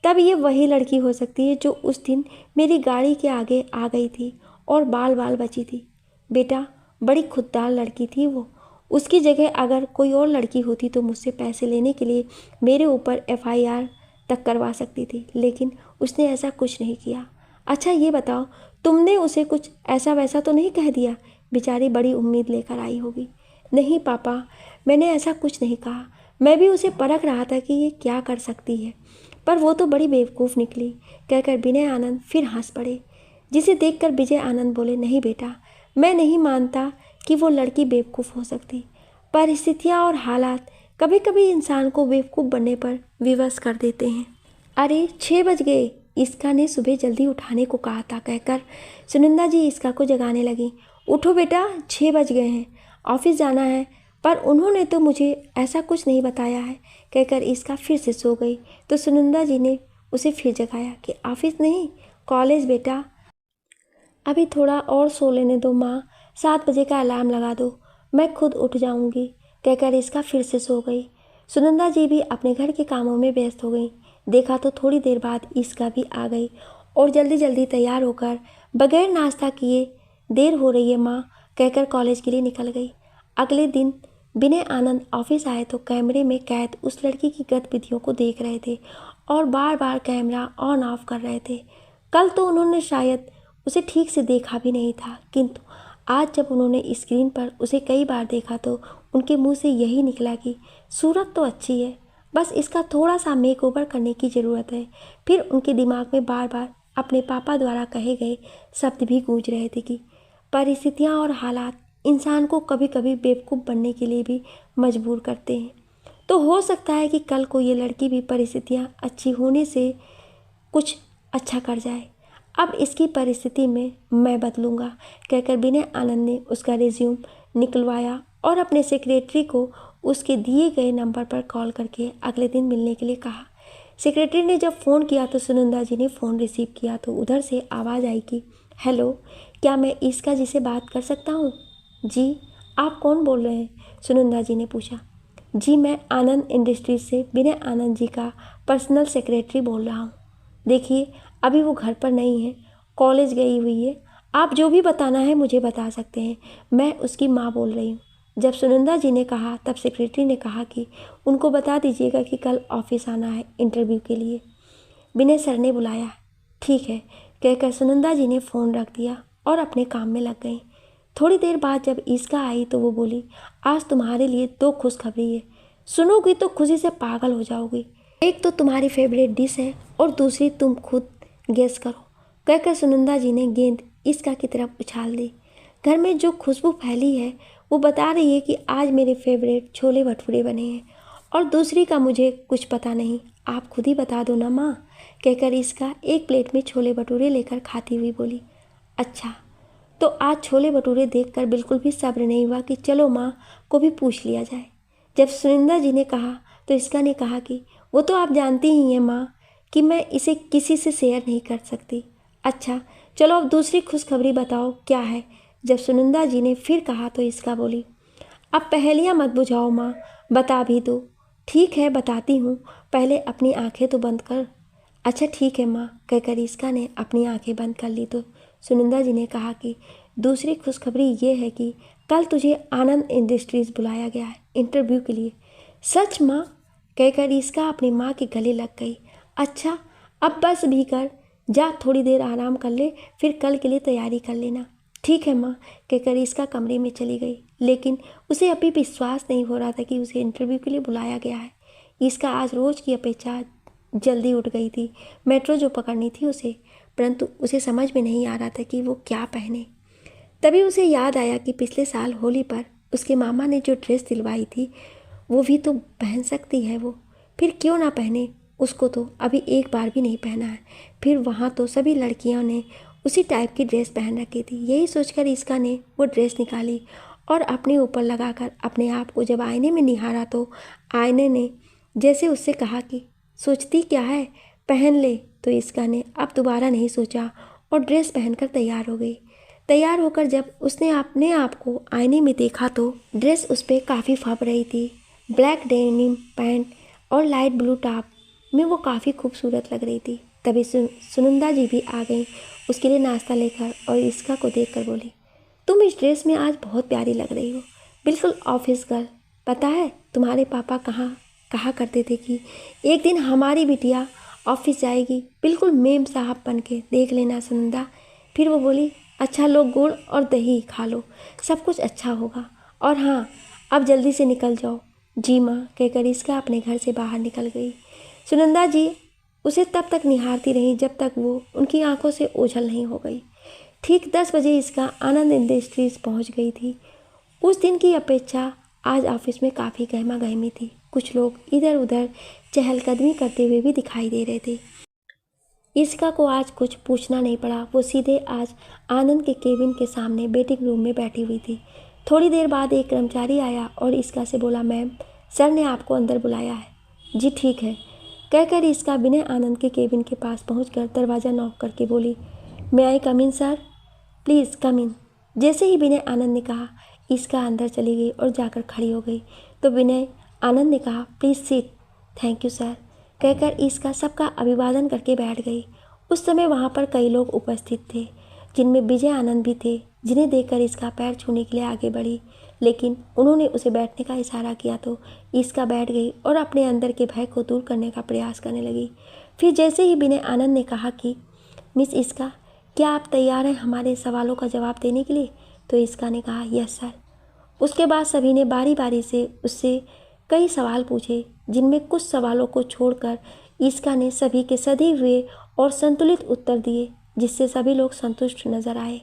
तब ये वही लड़की हो सकती है जो उस दिन मेरी गाड़ी के आगे आ गई थी और बाल बाल बची थी। बेटा बड़ी खुददार लड़की थी वो। उसकी जगह अगर कोई और लड़की होती तो मुझसे पैसे लेने के लिए मेरे ऊपर FIR तक करवा सकती थी, लेकिन उसने ऐसा कुछ नहीं किया। अच्छा ये बताओ, तुमने उसे कुछ ऐसा वैसा तो नहीं कह दिया? बेचारी बड़ी उम्मीद लेकर आई होगी। नहीं पापा, मैंने ऐसा कुछ नहीं कहा। मैं भी उसे परख रहा था कि ये क्या कर सकती है, पर वो तो बड़ी बेवकूफ़ निकली, कहकर विनय आनंद फिर हंस पड़े, जिसे देखकर विजय आनंद बोले, नहीं बेटा, मैं नहीं मानता कि वो लड़की बेवकूफ़ हो सकती। परिस्थितियाँ और हालात कभी कभी इंसान को बेवकूफ़ बनने पर विवश कर देते हैं। अरे 6 बज गए, इसका ने सुबह जल्दी उठाने को कहा था, कहकर सुनंदा जी इसका को जगाने लगी। उठो बेटा, 6 बज गए हैं, ऑफिस जाना है। पर उन्होंने तो मुझे ऐसा कुछ नहीं बताया है, कहकर इसका फिर से सो गई। तो सुनंदा जी ने उसे फिर जगाया कि ऑफिस नहीं, कॉलेज बेटा, अभी थोड़ा और सो लेने दो माँ, 7 बजे का अलार्म लगा दो, मैं खुद उठ जाऊंगी, कहकर इसका फिर से सो गई। सुनंदा जी भी अपने घर के कामों में व्यस्त हो गई। देखा तो थोड़ी देर बाद इसका भी आ गई और जल्दी जल्दी तैयार होकर बगैर नाश्ता किए, देर हो रही है माँ, कहकर कॉलेज के लिए निकल गई। अगले दिन विनय आनंद ऑफिस आए तो कैमरे में कैद उस लड़की की गतिविधियों को देख रहे थे और बार बार कैमरा ऑन ऑफ कर रहे थे। कल तो उन्होंने शायद उसे ठीक से देखा भी नहीं था, किंतु आज जब उन्होंने स्क्रीन पर उसे कई बार देखा तो उनके मुंह से यही निकला कि सूरत तो अच्छी है, बस इसका थोड़ा सा मेकओवर करने की ज़रूरत है। फिर उनके दिमाग में बार बार अपने पापा द्वारा कहे गए शब्द भी गूंज रहे थे कि परिस्थितियाँ और हालात इंसान को कभी कभी बेवकूफ़ बनने के लिए भी मजबूर करते हैं। तो हो सकता है कि कल को ये लड़की भी परिस्थितियाँ अच्छी होने से कुछ अच्छा कर जाए। अब इसकी परिस्थिति में मैं बदलूंगा, कहकर विनय आनंद ने उसका रिज्यूम निकलवाया और अपने सेक्रेटरी को उसके दिए गए नंबर पर कॉल करके अगले दिन मिलने के लिए कहा। सेक्रेटरी ने जब फ़ोन किया तो सुनंदा जी ने फ़ोन रिसीव किया तो उधर से आवाज़ आई कि हेलो, क्या मैं इसका जी से बात कर सकता हूँ? जी, आप कौन बोल रहे हैं? सुनंदा जी ने पूछा। जी, मैं आनंद इंडस्ट्रीज से विनय आनंद जी का पर्सनल सेक्रेटरी बोल रहा हूँ। देखिए, अभी वो घर पर नहीं है, कॉलेज गई हुई है। आप जो भी बताना है मुझे बता सकते हैं, मैं उसकी माँ बोल रही हूँ। जब सुनंदा जी ने कहा तब सेक्रेटरी ने कहा कि उनको बता दीजिएगा कि कल ऑफिस आना है इंटरव्यू के लिए, विनय सर ने बुलाया। ठीक है, कहकर सुनंदा जी ने फ़ोन रख दिया और अपने काम में लग गई। थोड़ी देर बाद जब ईस्का आई तो वो बोली, आज तुम्हारे लिए 2 खुशखबरी है, सुनोगी तो खुशी से पागल हो जाओगी। एक तो तुम्हारी फेवरेट डिश है और दूसरी तुम खुद गेस करो, कहकर सुनंदा जी ने गेंद ईस्का की तरफ उछाल दी। घर में जो खुशबू फैली है वो बता रही है कि आज मेरे फेवरेट छोले भटूरे बने हैं, और दूसरी का मुझे कुछ पता नहीं, आप खुद ही बता दो ना माँ, कहकर ईस्का एक प्लेट में छोले भटूरे लेकर खाती हुई बोली। अच्छा, तो आज छोले भटूरे देखकर बिल्कुल भी सब्र नहीं हुआ कि चलो माँ को भी पूछ लिया जाए। जब सुनंदा जी ने कहा तो ईस्का ने कहा कि वो तो आप जानती ही हैं माँ कि मैं इसे किसी से शेयर नहीं कर सकती। अच्छा, चलो अब दूसरी खुशखबरी बताओ क्या है? जब सुनंदा जी ने फिर कहा तो ईस्का बोली, अब पहेलियाँ मत बुझाओ माँ, बता भी दो। ठीक है, बताती हूँ, पहले अपनी आंखें तो बंद कर। अच्छा ठीक है माँ, कहकर ईस्का ने अपनी आंखें बंद कर ली तो सुनंदा जी ने कहा कि दूसरी खुशखबरी ये है कि कल तुझे आनंद इंडस्ट्रीज़ बुलाया गया है इंटरव्यू के लिए। सच माँ, कहकर ईस्का अपनी माँ के गले लग गई। अच्छा, अब बस भी कर, जा थोड़ी देर आराम कर ले, फिर कल के लिए तैयारी कर लेना। ठीक है माँ, कहकर ईस्का कमरे में चली गई, लेकिन उसे अभी विश्वास नहीं हो रहा था कि उसे इंटरव्यू के लिए बुलाया गया है। ईस्का आज रोज़ की अपेक्षा जल्दी उठ गई थी मेट्रो जो पकड़नी थी उसे, परंतु उसे समझ में नहीं आ रहा था कि वो क्या पहने। तभी उसे याद आया कि पिछले साल होली पर उसके मामा ने जो ड्रेस दिलवाई थी वो भी तो पहन सकती है वो, फिर क्यों ना पहने, उसको तो अभी एक बार भी नहीं पहना है। फिर वहाँ तो सभी लड़कियों ने उसी टाइप की ड्रेस पहन रखी थी। यही सोचकर ईस्का ने वो ड्रेस निकाली और अपने ऊपर लगाकर अपने आप को जब आईने में निहारा तो आईने ने जैसे उससे कहा कि सोचती क्या है, पहन ले। तो ईस्का ने अब दोबारा नहीं सोचा और ड्रेस पहनकर तैयार हो गई। तैयार होकर जब उसने अपने आप को आईने में देखा तो ड्रेस उस पर काफ़ी फब रही थी। ब्लैक डेनिम पैंट और लाइट ब्लू टॉप में वो काफ़ी खूबसूरत लग रही थी। तभी सुनंदा जी भी आ गई उसके लिए नाश्ता लेकर और ईस्का को देखकर बोली, तुम इस ड्रेस में आज बहुत प्यारी लग रही हो, बिल्कुल ऑफिस गर्ल। पता है तुम्हारे पापा कहा करते थे कि एक दिन हमारी बिटिया ऑफिस जाएगी बिल्कुल मेम साहब बन के, देख लेना सुनंदा। फिर वो बोली, अच्छा लो गुड़ और दही खा लो, सब कुछ अच्छा होगा। और हाँ, अब जल्दी से निकल जाओ। जी माँ कहकर इसका अपने घर से बाहर निकल गई। सुनंदा जी उसे तब तक निहारती रही जब तक वो उनकी आंखों से ओझल नहीं हो गई। ठीक 10 बजे इसका आनंद इंडस्ट्रीज पहुंच गई थी। उस दिन की अपेक्षा आज ऑफिस में काफ़ी गहमा गहमी थी। कुछ लोग इधर उधर चहलकदमी करते हुए भी दिखाई दे रहे थे। इसका को आज कुछ पूछना नहीं पड़ा, वो सीधे आज आनंद के केबिन के सामने वेटिंग रूम में बैठी हुई थी। थोड़ी देर बाद एक कर्मचारी आया और इसका से बोला, मैम सर ने आपको अंदर बुलाया है। जी ठीक है कहकर इसका विनय आनंद के केबिन के पास पहुंचकर दरवाज़ा नॉक करके बोली, मैं आई कम इन सर, प्लीज़ कम इन। जैसे ही विनय आनंद ने कहा, इसका अंदर चली गई और जाकर खड़ी हो गई। तो विनय आनंद ने कहा, please seat. Thank you sir कहकर इसका सबका अभिवादन करके बैठ गई। उस समय वहाँ पर कई लोग उपस्थित थे, जिनमें विजय आनंद भी थे, जिन्हें देखकर इसका पैर छूने के लिए आगे बढ़ी, लेकिन उन्होंने उसे बैठने का इशारा किया तो इसका बैठ गई और अपने अंदर के भय को दूर करने का प्रयास करने लगी। फिर जैसे ही विनय आनंद ने कहा कि मिस इसका, क्या आप तैयार हैं हमारे सवालों का जवाब देने के लिए, तो इसका ने कहा, यस सर। उसके बाद सभी ने बारी बारी से उससे कई सवाल पूछे, जिनमें कुछ सवालों को छोड़कर इसका ने सभी के सधे हुए और संतुलित उत्तर दिए, जिससे सभी लोग संतुष्ट नजर आए।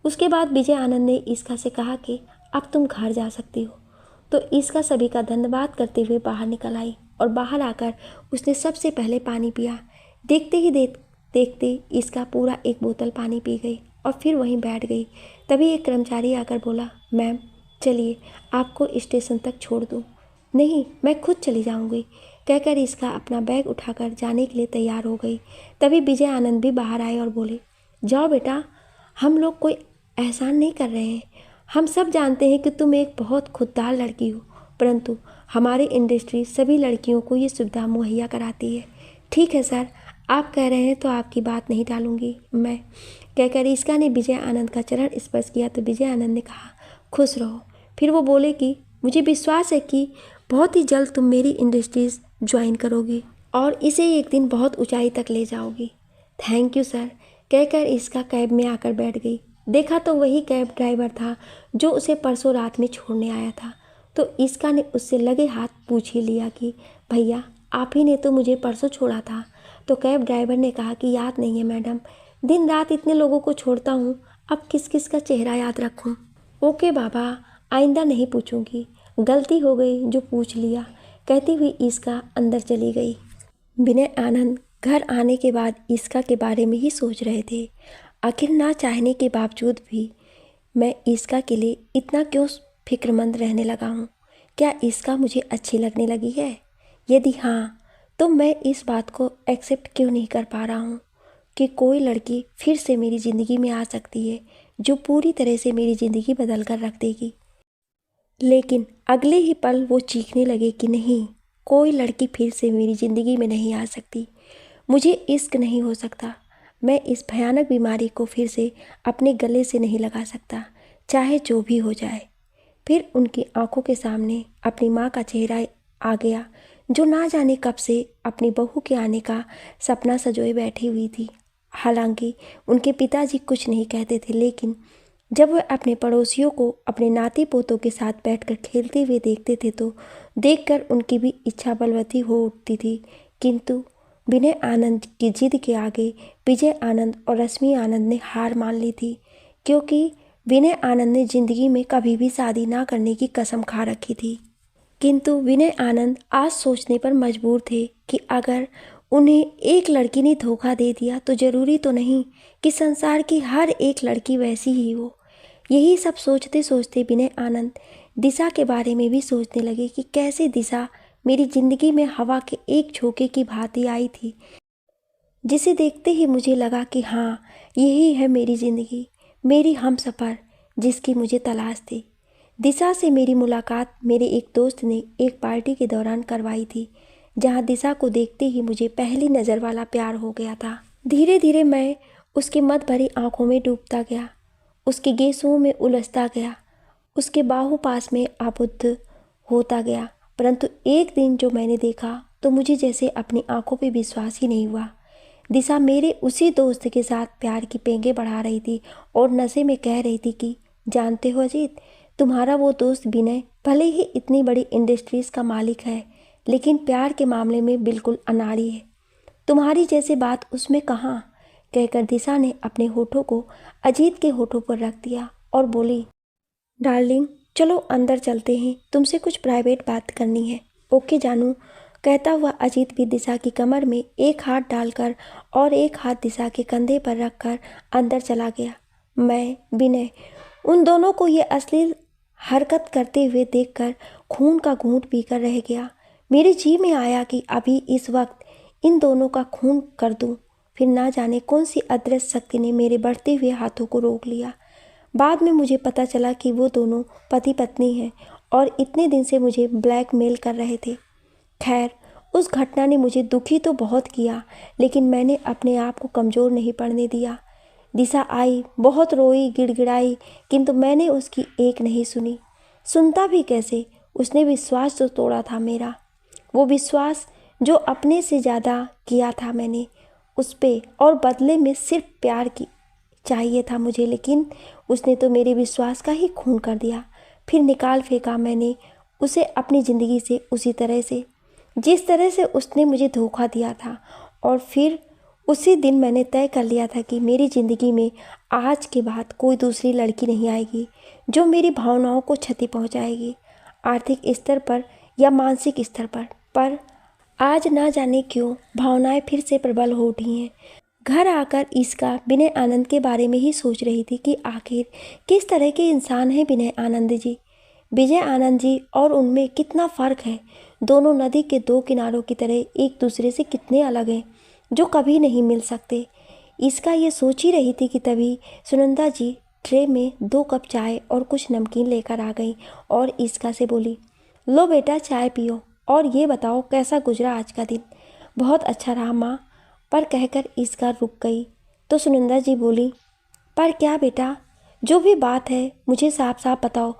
उसके बाद विजय आनंद ने इसका से कहा कि अब तुम घर जा सकती हो। तो इसका सभी का धन्यवाद करते हुए बाहर निकल आई और बाहर आकर उसने सबसे पहले पानी पिया। देखते ही देखते इसका पूरा एक बोतल पानी पी गई और फिर वहीं बैठ गई। तभी एक कर्मचारी आकर बोला, मैम चलिए आपको स्टेशन तक छोड़ दूँ। नहीं, मैं खुद चली जाऊंगी कहकर इसका अपना बैग उठाकर जाने के लिए तैयार हो गई। तभी विजय आनंद भी बाहर आए और बोले, जाओ बेटा, हम लोग कोई एहसान नहीं कर रहे हैं। हम सब जानते हैं कि तुम एक बहुत खुददार लड़की हो, परंतु हमारी इंडस्ट्री सभी लड़कियों को ये सुविधा मुहैया कराती है। ठीक है सर, आप कह रहे हैं तो आपकी बात नहीं टालूंगी मैं कहकर इसका ने विजय आनंद का चरण स्पर्श किया। तो विजय आनंद ने कहा, खुश रहो। फिर वो बोले कि मुझे विश्वास है कि बहुत ही जल्द तुम मेरी इंडस्ट्रीज ज्वाइन करोगी और इसे एक दिन बहुत ऊंचाई तक ले जाओगी। थैंक यू सर कहकर इसका कैब में आकर बैठ गई। देखा तो वही कैब ड्राइवर था जो उसे परसों रात में छोड़ने आया था। तो इसका ने उससे लगे हाथ पूछ ही लिया कि भैया आप ही ने तो मुझे परसों छोड़ा था। तो कैब ड्राइवर ने कहा कि याद नहीं है मैडम, दिन रात इतने लोगों को छोड़ता हूँ, अब किस किस का चेहरा याद रखूँ। ओके बाबा, आइंदा नहीं पूछूंगी, गलती हो गई जो पूछ लिया कहती हुई इसका अंदर चली गई। विनय आनंद घर आने के बाद इसका के बारे में ही सोच रहे थे। आखिर ना चाहने के बावजूद भी मैं इसका के लिए इतना क्यों फिक्रमंद रहने लगा हूँ। क्या इसका मुझे अच्छी लगने लगी है? यदि हाँ, तो मैं इस बात को एक्सेप्ट क्यों नहीं कर पा रहा हूँ कि कोई लड़की फिर से मेरी ज़िंदगी में आ सकती है जो पूरी तरह से मेरी ज़िंदगी बदल कर रख देगी। लेकिन अगले ही पल वो चीखने लगे कि नहीं, कोई लड़की फिर से मेरी ज़िंदगी में नहीं आ सकती, मुझे इश्क नहीं हो सकता, मैं इस भयानक बीमारी को फिर से अपने गले से नहीं लगा सकता, चाहे जो भी हो जाए। फिर उनकी आंखों के सामने अपनी माँ का चेहरा आ गया, जो ना जाने कब से अपनी बहू के आने का सपना सजोए बैठी हुई थी। हालांकि उनके पिताजी कुछ नहीं कहते थे, लेकिन जब वह अपने पड़ोसियों को अपने नाती पोतों के साथ बैठकर खेलते हुए देखते थे तो देखकर उनकी भी इच्छा बलवती हो उठती थी। किंतु विनय आनंद की जिद के आगे विजय आनंद और रश्मि आनंद ने हार मान ली थी, क्योंकि विनय आनंद ने जिंदगी में कभी भी शादी ना करने की कसम खा रखी थी। किंतु विनय आनंद आज सोचने पर मजबूर थे कि अगर उन्हें एक लड़की ने धोखा दे दिया तो ज़रूरी तो नहीं कि संसार की हर एक लड़की वैसी ही हो। यही सब सोचते सोचते विनय आनंद दिशा के बारे में भी सोचने लगे कि कैसे दिशा मेरी ज़िंदगी में हवा के एक झोंके की भांति आई थी, जिसे देखते ही मुझे लगा कि हाँ, यही है मेरी ज़िंदगी, मेरी हमसफ़र जिसकी मुझे तलाश थी। दिशा से मेरी मुलाकात मेरे एक दोस्त ने एक पार्टी के दौरान करवाई थी, जहाँ दिशा को देखते ही मुझे पहली नज़र वाला प्यार हो गया था। धीरे धीरे मैं उसकी मत भरी आंखों में डूबता गया। उसके गेसुओं में उलझता गया, उसके बाहु पास में आबुद्ध होता गया। परंतु एक दिन जो मैंने देखा तो मुझे जैसे अपनी आंखों पे विश्वास ही नहीं हुआ। दिशा मेरे उसी दोस्त के साथ प्यार की पेंगे बढ़ा रही थी और नशे में कह रही थी कि जानते हो अजीत, तुम्हारा वो दोस्त विनय भले ही इतनी बड़ी इंडस्ट्रीज का मालिक है, लेकिन प्यार के मामले में बिल्कुल अनाड़ी है। तुम्हारी जैसी बात उसमें कहाँ, कहकर दिशा ने अपने होठों को अजीत के होठों पर रख दिया और बोली, डार्लिंग चलो अंदर चलते हैं, तुमसे कुछ प्राइवेट बात करनी है। ओके जानू, कहता हुआ अजीत भी दिशा की कमर में एक हाथ डालकर और एक हाथ दिशा के कंधे पर रखकर अंदर चला गया। मैं, विनय, उन दोनों को ये अश्लील हरकत करते हुए देखकर खून का घूंट पीकर रह गया। मेरे जी में आया कि अभी इस वक्त इन दोनों का खून कर दूं, फिर ना जाने कौन सी अदृश्य शक्ति ने मेरे बढ़ते हुए हाथों को रोक लिया। बाद में मुझे पता चला कि वो दोनों पति पत्नी हैं और इतने दिन से मुझे ब्लैकमेल कर रहे थे। खैर, उस घटना ने मुझे दुखी तो बहुत किया, लेकिन मैंने अपने आप को कमज़ोर नहीं पड़ने दिया। दिशा आई, बहुत रोई, गिड़गिड़ाई, किंतु मैंने उसकी एक नहीं सुनी। सुनता भी कैसे, उसने विश्वास तो तोड़ा था मेरा, वो विश्वास जो अपने से ज़्यादा किया था मैंने उस पे, और बदले में सिर्फ प्यार की चाहिए था मुझे, लेकिन उसने तो मेरे विश्वास का ही खून कर दिया। फिर निकाल फेंका मैंने उसे अपनी ज़िंदगी से, उसी तरह से जिस तरह से उसने मुझे धोखा दिया था। और फिर उसी दिन मैंने तय कर लिया था कि मेरी ज़िंदगी में आज के बाद कोई दूसरी लड़की नहीं आएगी जो मेरी भावनाओं को क्षति पहुंचाएगी, आर्थिक स्तर पर या मानसिक स्तर पर आज ना जाने क्यों भावनाएं फिर से प्रबल हो उठी हैं। घर आकर इसका विनय आनंद के बारे में ही सोच रही थी कि आखिर किस तरह के इंसान हैं विनय आनंद जी, विजय आनंद जी, और उनमें कितना फ़र्क है। दोनों नदी के दो किनारों की तरह एक दूसरे से कितने अलग हैं, जो कभी नहीं मिल सकते। इसका ये सोच ही रही थी कि तभी सुनंदा जी ट्रे में 2 कप चाय और कुछ नमकीन लेकर आ गई और इसका से बोली, लो बेटा चाय पियो और ये बताओ कैसा गुजरा आज का दिन। बहुत अच्छा रहा माँ, पर कहकर इसका रुक गई तो सुनंदा जी बोली, पर क्या बेटा, जो भी बात है मुझे साफ साफ बताओ।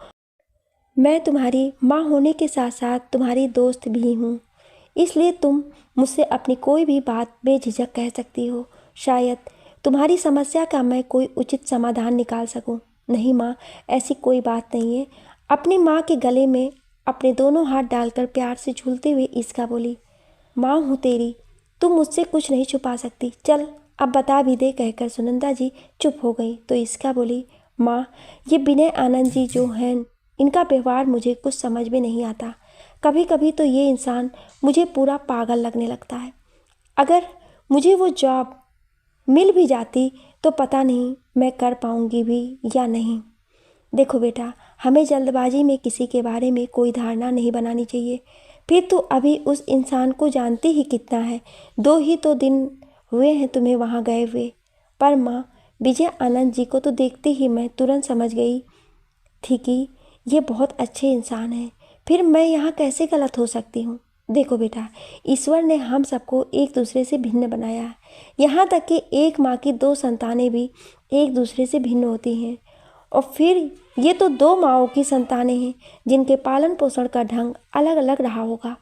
मैं तुम्हारी माँ होने के साथ साथ तुम्हारी दोस्त भी हूँ, इसलिए तुम मुझसे अपनी कोई भी बात बेझिझक कह सकती हो। शायद तुम्हारी समस्या का मैं कोई उचित समाधान निकाल सकूं। नहीं माँ, ऐसी कोई बात नहीं है। अपनी माँ के गले में अपने दोनों हाथ डालकर प्यार से झूलते हुए इसका बोली, माँ हूँ तेरी, तुम मुझसे कुछ नहीं छुपा सकती, चल अब बता भी दे। कहकर सुनंदा जी चुप हो गई तो इसका बोली, माँ ये विनय आनंद जी जो हैं, इनका व्यवहार मुझे कुछ समझ में नहीं आता। कभी कभी तो ये इंसान मुझे पूरा पागल लगने लगता है। अगर मुझे वो जॉब मिल भी जाती तो पता नहीं मैं कर पाऊंगी भी या नहीं। देखो बेटा, हमें जल्दबाजी में किसी के बारे में कोई धारणा नहीं बनानी चाहिए। फिर तो अभी उस इंसान को जानते ही कितना है, 2 ही तो दिन हुए हैं तुम्हें वहाँ गए हुए। पर माँ, विजय आनंद जी को तो देखते ही मैं तुरंत समझ गई थी कि ये बहुत अच्छे इंसान हैं। फिर मैं यहाँ कैसे गलत हो सकती हूँ। देखो बेटा, ईश्वर ने हम सबको एक दूसरे से भिन्न बनाया है। यहाँ तक कि एक माँ की 2 संतानें भी एक दूसरे से भिन्न होती हैं, और फिर ये तो 2 माँओं की संतानें हैं जिनके पालन पोषण का ढंग अलग अलग रहा होगा।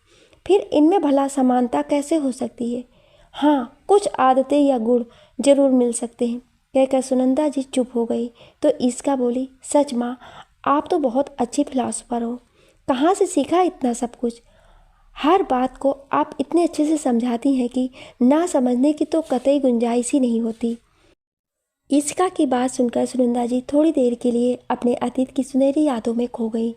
फिर इनमें भला समानता कैसे हो सकती है। हाँ, कुछ आदतें या गुण जरूर मिल सकते हैं। कहकर सुनंदा जी चुप हो गई तो इसका बोली, सच माँ, आप तो बहुत अच्छी फिलासफर हो, कहाँ से सीखा इतना सब कुछ। हर बात को आप इतने अच्छे से समझाती हैं कि ना समझने की तो कतई गुंजाइश ही नहीं होती। इसका की बात सुनकर सुनंदा जी थोड़ी देर के लिए अपने अतीत की सुनहरी यादों में खो गई,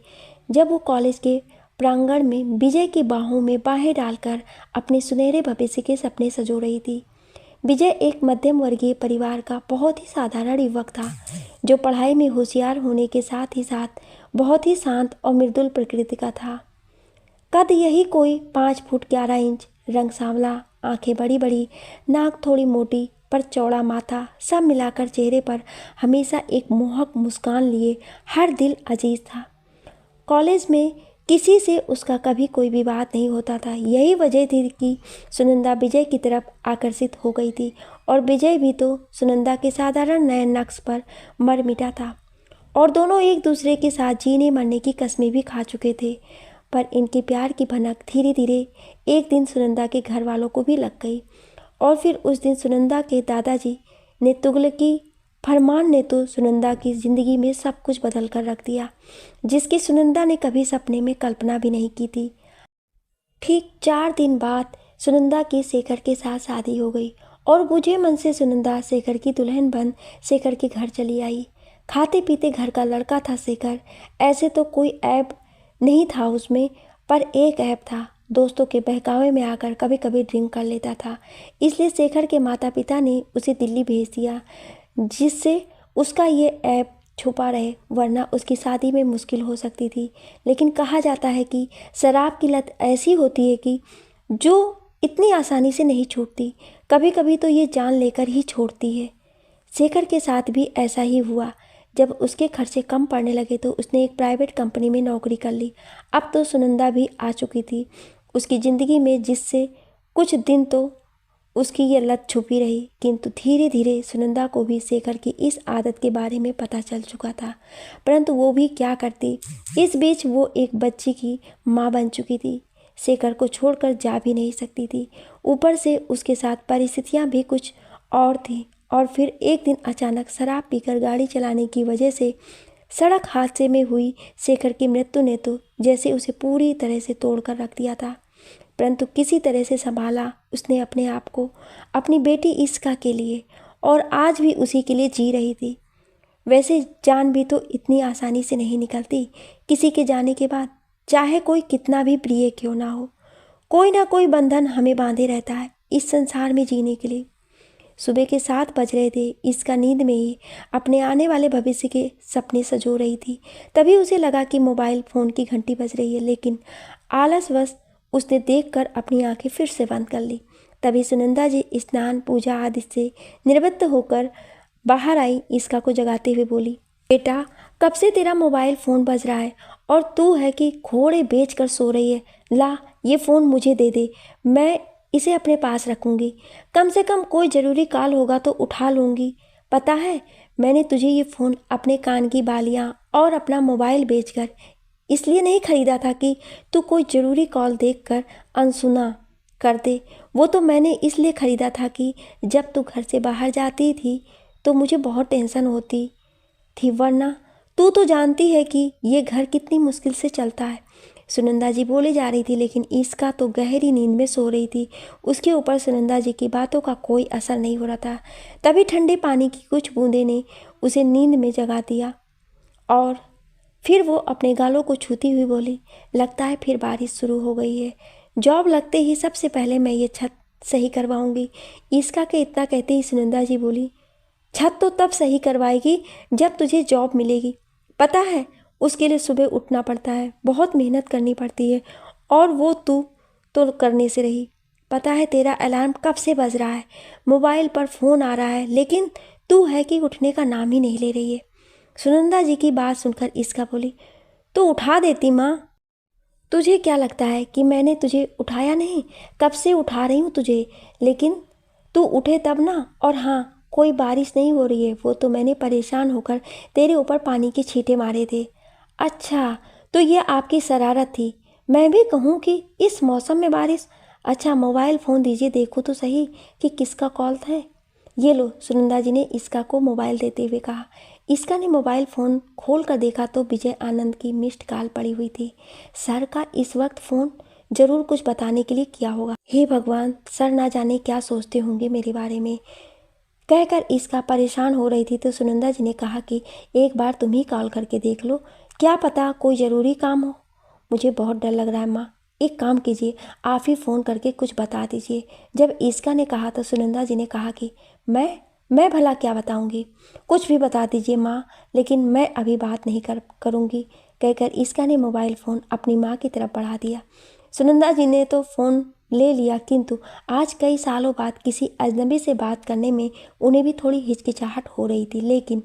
जब वो कॉलेज के प्रांगण में विजय की बाहों में बाहें डालकर अपने सुनहरे भविष्य के सपने संजो रही थी। विजय एक मध्यम वर्गीय परिवार का बहुत ही साधारण युवक था, जो पढ़ाई में होशियार होने के साथ ही साथ बहुत ही शांत और मृदुल प्रकृति का था। कद यही कोई 5 फुट 11 इंच, रंग सांवला, आंखें बड़ी बड़ी, नाक थोड़ी मोटी पर चौड़ा माथा, सब मिलाकर चेहरे पर हमेशा एक मोहक मुस्कान लिए हर दिल अजीज था। कॉलेज में किसी से उसका कभी कोई विवाद नहीं होता था। यही वजह थी कि सुनंदा विजय की तरफ आकर्षित हो गई थी और विजय भी तो सुनंदा के साधारण नए नक्श पर मर मिटा था और दोनों एक दूसरे के साथ जीने मरने की कस्में भी खा चुके थे। पर इनके प्यार की भनक धीरे धीरे एक दिन सुनंदा के घर वालों को भी लग गई और फिर उस दिन सुनंदा के दादाजी ने तुगलकी फरमान ने तो सुनंदा की ज़िंदगी में सब कुछ बदल कर रख दिया, जिसकी सुनंदा ने कभी सपने में कल्पना भी नहीं की थी। ठीक 4 दिन बाद सुनंदा की शेखर के साथ शादी हो गई और बुझे मन से सुनंदा शेखर की दुल्हन बन शेखर के घर चली आई। खाते पीते घर का लड़का था शेखर। ऐसे तो कोई ऐब नहीं था उसमें, पर एक ऐब था, दोस्तों के बहकावे में आकर कभी कभी ड्रिंक कर लेता था। इसलिए शेखर के माता पिता ने उसे दिल्ली भेज दिया, जिससे उसका ये ऐब छुपा रहे, वरना उसकी शादी में मुश्किल हो सकती थी। लेकिन कहा जाता है कि शराब की लत ऐसी होती है कि जो इतनी आसानी से नहीं छूटती, कभी कभी तो ये जान लेकर ही छोड़ती है। शेखर के साथ भी ऐसा ही हुआ। जब उसके खर्चे कम पड़ने लगे तो उसने एक प्राइवेट कंपनी में नौकरी कर ली। अब तो सुनंदा भी आ चुकी थी उसकी ज़िंदगी में, जिससे कुछ दिन तो उसकी ये लत छुपी रही, किंतु धीरे धीरे सुनंदा को भी शेखर की इस आदत के बारे में पता चल चुका था। परंतु वो भी क्या करती, इस बीच वो एक बच्ची की माँ बन चुकी थी, शेखर को छोड़कर जा भी नहीं सकती थी। ऊपर से उसके साथ परिस्थितियाँ भी कुछ और थीं। और फिर एक दिन अचानक शराब पीकर गाड़ी चलाने की वजह से सड़क हादसे में हुई शेखर की मृत्यु ने तो जैसे उसे पूरी तरह से तोड़ कर रख दिया था। परंतु किसी तरह से संभाला उसने अपने आप को, अपनी बेटी ईस्का के लिए, और आज भी उसी के लिए जी रही थी। वैसे जान भी तो इतनी आसानी से नहीं निकलती किसी के जाने के बाद, चाहे कोई कितना भी प्रिय क्यों ना हो। कोई ना कोई बंधन हमें बांधे रहता है इस संसार में जीने के लिए। सुबह के 7 बज रहे थे। इसका नींद में ही अपने आने वाले भविष्य के सपने सजो रही थी। तभी उसे लगा कि मोबाइल फ़ोन की घंटी बज रही है, लेकिन आलसवश उसने देखकर अपनी आंखें फिर से बंद कर ली। तभी सुनंदा जी स्नान पूजा आदि से निवृत्त होकर बाहर आई। इसका को जगाते हुए बोली, बेटा कब से तेरा मोबाइल फ़ोन बज रहा है और तू है कि घोड़े बेच कर सो रही है। ला ये फ़ोन मुझे दे दे, मैं इसे अपने पास रखूँगी। कम से कम कोई ज़रूरी कॉल होगा तो उठा लूँगी। पता है मैंने तुझे ये फ़ोन अपने कान की बालियाँ और अपना मोबाइल बेचकर इसलिए नहीं ख़रीदा था कि तू कोई ज़रूरी कॉल देखकर अनसुना कर दे। वो तो मैंने इसलिए ख़रीदा था कि जब तू घर से बाहर जाती थी तो मुझे बहुत टेंशन होती थी, वरना तू तो जानती है कि ये घर कितनी मुश्किल से चलता है। सुनंदा जी बोले जा रही थी, लेकिन इसका तो गहरी नींद में सो रही थी। उसके ऊपर सुनंदा जी की बातों का कोई असर नहीं हो रहा था। तभी ठंडे पानी की कुछ बूंदें ने उसे नींद में जगा दिया और फिर वो अपने गालों को छूती हुई बोली, लगता है फिर बारिश शुरू हो गई है। जॉब लगते ही सबसे पहले मैं ये छत सही करवाऊंगी। इसका के इतना कहते ही सुनंदा जी बोली, छत तो तब सही करवाएगी जब तुझे जॉब मिलेगी। पता है उसके लिए सुबह उठना पड़ता है, बहुत मेहनत करनी पड़ती है, और वो तू तो करने से रही। पता है तेरा अलार्म कब से बज रहा है, मोबाइल पर फ़ोन आ रहा है, लेकिन तू है कि उठने का नाम ही नहीं ले रही है। सुनंदा जी की बात सुनकर इसका बोली, तो उठा देती माँ। तुझे क्या लगता है कि मैंने तुझे उठाया नहीं? कब से उठा रही हूँ तुझे, लेकिन तू उठे तब ना। और हाँ, कोई बारिश नहीं हो रही है, वो तो मैंने परेशान होकर तेरे ऊपर पानी के छींटे मारे थे। अच्छा, तो ये आपकी शरारत थी। मैं भी कहूँ कि इस मौसम में बारिश। अच्छा मोबाइल फ़ोन दीजिए, देखो तो सही कि किसका कॉल था। ये लो, सुनंदा जी ने इसका को मोबाइल देते हुए कहा। इसका ने मोबाइल फ़ोन खोल कर देखा तो विजय आनंद की मिस्ड कॉल पड़ी हुई थी। सर का इस वक्त फ़ोन ज़रूर कुछ बताने के लिए किया होगा। हे भगवान, सर ना जाने क्या सोचते होंगे मेरे बारे में, कहकर इसका परेशान हो रही थी। तो सुनंदा जी ने कहा कि एक बार तुम ही कॉल करके देख लो, क्या पता कोई ज़रूरी काम हो। मुझे बहुत डर लग रहा है माँ, एक काम कीजिए, आप ही फ़ोन करके कुछ बता दीजिए। जब इसका ने कहा तो सुनंदा जी ने कहा कि मैं भला क्या बताऊंगी, कुछ भी बता दीजिए माँ, लेकिन मैं अभी बात नहीं करूँगी, कहकर इसका ने मोबाइल फ़ोन अपनी माँ की तरफ बढ़ा दिया। सुनंदा जी ने तो फ़ोन ले लिया, किंतु आज कई सालों बाद किसी अजनबी से बात करने में उन्हें भी थोड़ी हिचकिचाहट हो रही थी। लेकिन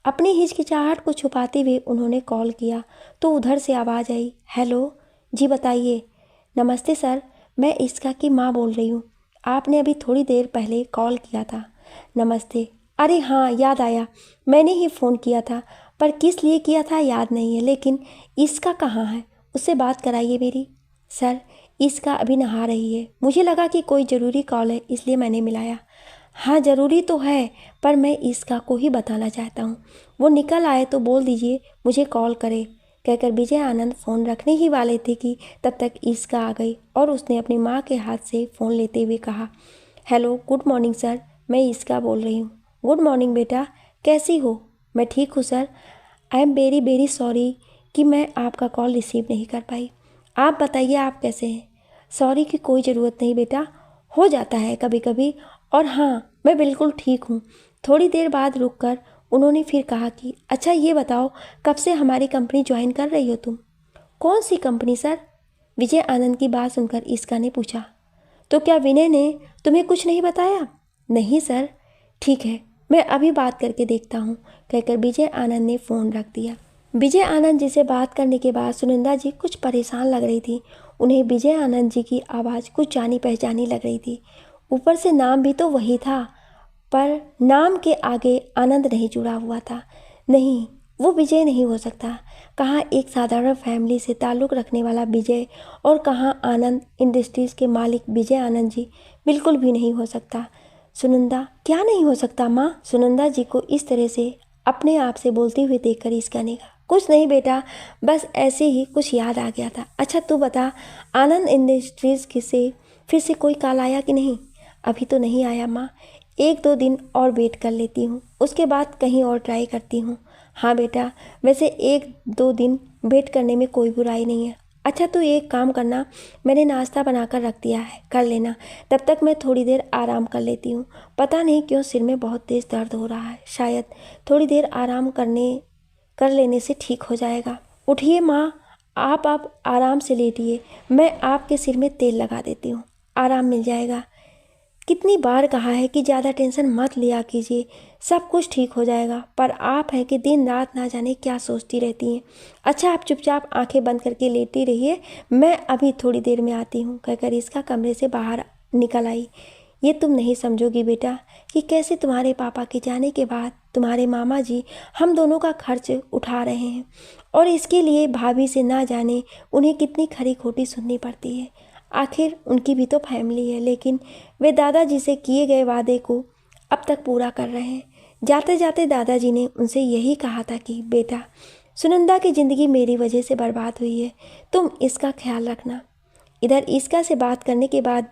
अपनी हिचकिचाहट को छुपाते हुए उन्होंने कॉल किया तो उधर से आवाज़ आई, हेलो। जी बताइए। नमस्ते सर, मैं इसका की माँ बोल रही हूँ। आपने अभी थोड़ी देर पहले कॉल किया था। नमस्ते। अरे हाँ, याद आया, मैंने ही फ़ोन किया था, पर किस लिए किया था याद नहीं है। लेकिन इसका कहाँ है, उससे बात कराइए मेरी। सर, इसका अभी नहा रही है। मुझे लगा कि कोई ज़रूरी कॉल है, इसलिए मैंने मिलाया। हाँ ज़रूरी तो है, पर मैं इसका को ही बताना चाहता हूँ। वो निकल आए तो बोल दीजिए मुझे कॉल करे, कहकर विजय आनंद फ़ोन रखने ही वाले थे कि तब तक इसका आ गई और उसने अपनी माँ के हाथ से फ़ोन लेते हुए कहा, हेलो, गुड मॉर्निंग सर, मैं इसका बोल रही हूँ। गुड मॉर्निंग बेटा, कैसी हो? मैं ठीक हूँ sir. I am very very sorry कि मैं आपका कॉल रिसीव नहीं कर पाई। आप बताइए आप कैसे हैं? सॉरी की कोई ज़रूरत नहीं बेटा, हो जाता है कभी कभी। और हाँ, मैं बिल्कुल ठीक हूँ। थोड़ी देर बाद रुककर उन्होंने फिर कहा कि अच्छा ये बताओ, कब से हमारी कंपनी ज्वाइन कर रही हो तुम? कौन सी कंपनी सर? विजय आनंद की बात सुनकर इसका ने पूछा। तो क्या विनय ने तुम्हें कुछ नहीं बताया? नहीं सर। ठीक है, मैं अभी बात करके देखता हूँ, कहकर विजय आनंद ने फ़ोन रख दिया। विजय आनंद जी से बात करने के बाद सुनंदा जी कुछ परेशान लग रही थी। उन्हें विजय आनंद जी की आवाज़ कुछ जानी पहचानी लग रही थी। ऊपर से नाम भी तो वही था, पर नाम के आगे आनंद नहीं जुड़ा हुआ था। नहीं, वो विजय नहीं हो सकता। कहाँ एक साधारण फैमिली से ताल्लुक़ रखने वाला विजय और कहाँ आनंद इंडस्ट्रीज़ के मालिक विजय आनंद जी, बिल्कुल भी नहीं हो सकता। सुनंदा, क्या नहीं हो सकता माँ? सुनंदा जी को इस तरह से अपने आप से बोलते हुए देखकर इसका ने कहा, कुछ नहीं बेटा, बस ऐसे ही कुछ याद आ गया था। अच्छा तू बता, आनंद इंडस्ट्रीज़ से फिर से कोई कॉल आया कि नहीं? अभी तो नहीं आया माँ, 1-2 दिन और वेट कर लेती हूँ, उसके बाद कहीं और ट्राई करती हूँ। हाँ बेटा, वैसे 1-2 दिन वेट करने में कोई बुराई नहीं है। अच्छा तो एक काम करना, मैंने नाश्ता बनाकर रख दिया है, कर लेना। तब तक मैं थोड़ी देर आराम कर लेती हूँ। पता नहीं क्यों सिर में बहुत तेज़ दर्द हो रहा है, शायद थोड़ी देर आराम कर लेने से ठीक हो जाएगा। उठिए माँ, आप आराम से लेटिए, मैं आपके सिर में तेल लगा देती हूँ, आराम मिल जाएगा। कितनी बार कहा है कि ज़्यादा टेंशन मत लिया कीजिए, सब कुछ ठीक हो जाएगा, पर आप हैं कि दिन रात ना जाने क्या सोचती रहती हैं। अच्छा आप चुपचाप आंखें बंद करके लेटी रहिए, मैं अभी थोड़ी देर में आती हूँ, कहकर इसका कमरे से बाहर निकल आई। ये तुम नहीं समझोगी बेटा कि कैसे तुम्हारे पापा के जाने के बाद तुम्हारे मामा जी हम दोनों का खर्च उठा रहे हैं, और इसके लिए भाभी से ना जाने उन्हें कितनी खरी खोटी सुननी पड़ती है। आखिर उनकी भी तो फैमिली है, लेकिन वे दादाजी से किए गए वादे को अब तक पूरा कर रहे हैं। जाते जाते दादाजी ने उनसे यही कहा था कि बेटा, सुनंदा की ज़िंदगी मेरी वजह से बर्बाद हुई है, तुम इसका ख्याल रखना। इधर इसका से बात करने के बाद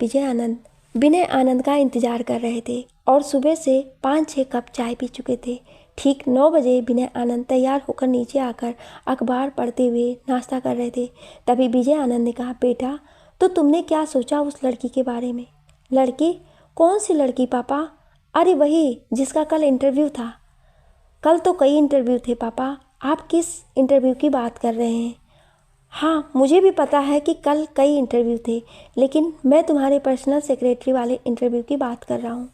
विनय आनंद का इंतजार कर रहे थे और सुबह से 5-6 कप चाय पी चुके थे। ठीक 9 बजे विनय आनंद तैयार होकर नीचे आकर अखबार पढ़ते हुए नाश्ता कर रहे थे। तभी विजय आनंद ने कहा, बेटा तो तुमने क्या सोचा उस लड़की के बारे में? लड़की? कौन सी लड़की पापा? अरे वही जिसका कल इंटरव्यू था। कल तो कई इंटरव्यू थे पापा, आप किस इंटरव्यू की बात कर रहे हैं? हाँ मुझे भी पता है कि कल कई इंटरव्यू थे, लेकिन मैं तुम्हारे पर्सनल सेक्रेटरी वाले इंटरव्यू की बात कर रहा हूँ,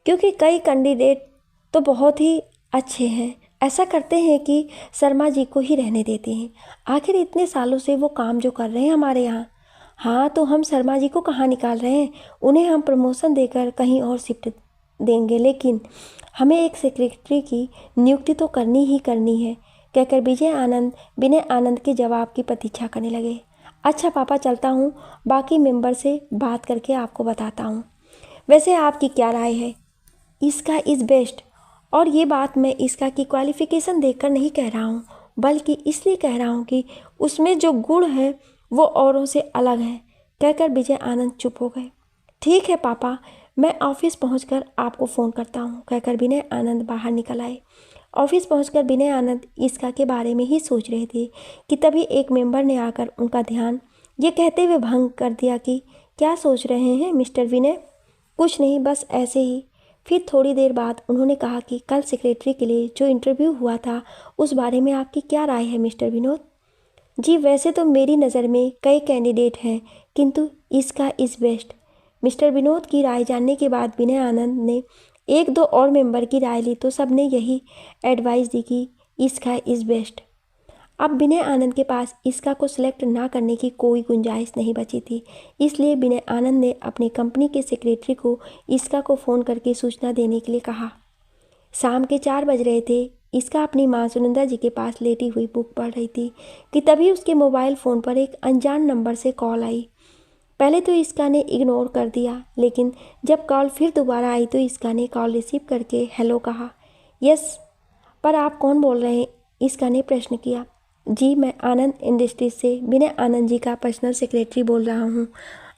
क्योंकि कई कैंडिडेट तो बहुत ही अच्छे हैं, ऐसा करते हैं कि शर्मा जी को ही रहने देते हैं। आखिर इतने सालों से वो काम जो कर रहे हैं हमारे यहाँ। हाँ तो हम शर्मा जी को कहाँ निकाल रहे हैं, उन्हें हम प्रमोशन देकर कहीं और शिफ्ट देंगे, लेकिन हमें एक सेक्रेटरी की नियुक्ति तो करनी ही करनी है, कहकर विनय आनंद के जवाब की प्रतीक्षा करने लगे। अच्छा पापा चलता हूँ, बाकी मेंबर से बात करके आपको बताता हूँ। वैसे आपकी क्या राय है? इसका इज़ बेस्ट, और ये बात मैं इसका की क्वालिफ़िकेशन देखकर नहीं कह रहा हूँ, बल्कि इसलिए कह रहा हूँ कि उसमें जो गुण है वो औरों से अलग है, कहकर विजय आनंद चुप हो गए। ठीक है पापा, मैं ऑफिस पहुंचकर आपको फ़ोन करता हूं, कहकर विनय आनंद बाहर निकल आए। ऑफिस पहुंचकर विनय आनंद इसका के बारे में ही सोच रहे थे कि तभी एक मेंबर ने आकर उनका ध्यान ये कहते हुए भंग कर दिया कि क्या सोच रहे हैं मिस्टर विनय? कुछ नहीं, बस ऐसे ही। फिर थोड़ी देर बाद उन्होंने कहा कि कल सेक्रेटरी के लिए जो इंटरव्यू हुआ था उस बारे में आपकी क्या राय है मिस्टर विनोद? जी वैसे तो मेरी नज़र में कई कैंडिडेट हैं, किंतु इसका इज़ बेस्ट। मिस्टर विनोद की राय जानने के बाद विनय आनंद ने 1-2 और मेंबर की राय ली तो सब ने यही एडवाइस दी कि इसका इज़ बेस्ट। अब विनय आनंद के पास इसका को सिलेक्ट ना करने की कोई गुंजाइश नहीं बची थी। इसलिए विनय आनंद ने अपनी कंपनी के सेक्रेटरी को इसका को फ़ोन करके सूचना देने के लिए कहा। शाम के 4 बज रहे थे। इसका अपनी माँ सुनंदा जी के पास लेटी हुई बुक पढ़ रही थी कि तभी उसके मोबाइल फ़ोन पर एक अनजान नंबर से कॉल आई। पहले तो इसका ने इग्नोर कर दिया, लेकिन जब कॉल फिर दोबारा आई तो इसका ने कॉल रिसीव करके हेलो कहा। यस, पर आप कौन बोल रहे हैं? इसका ने प्रश्न किया। जी, मैं आनंद इंडस्ट्रीज से विनय आनंद जी का पर्सनल सेक्रेटरी बोल रहा हूँ।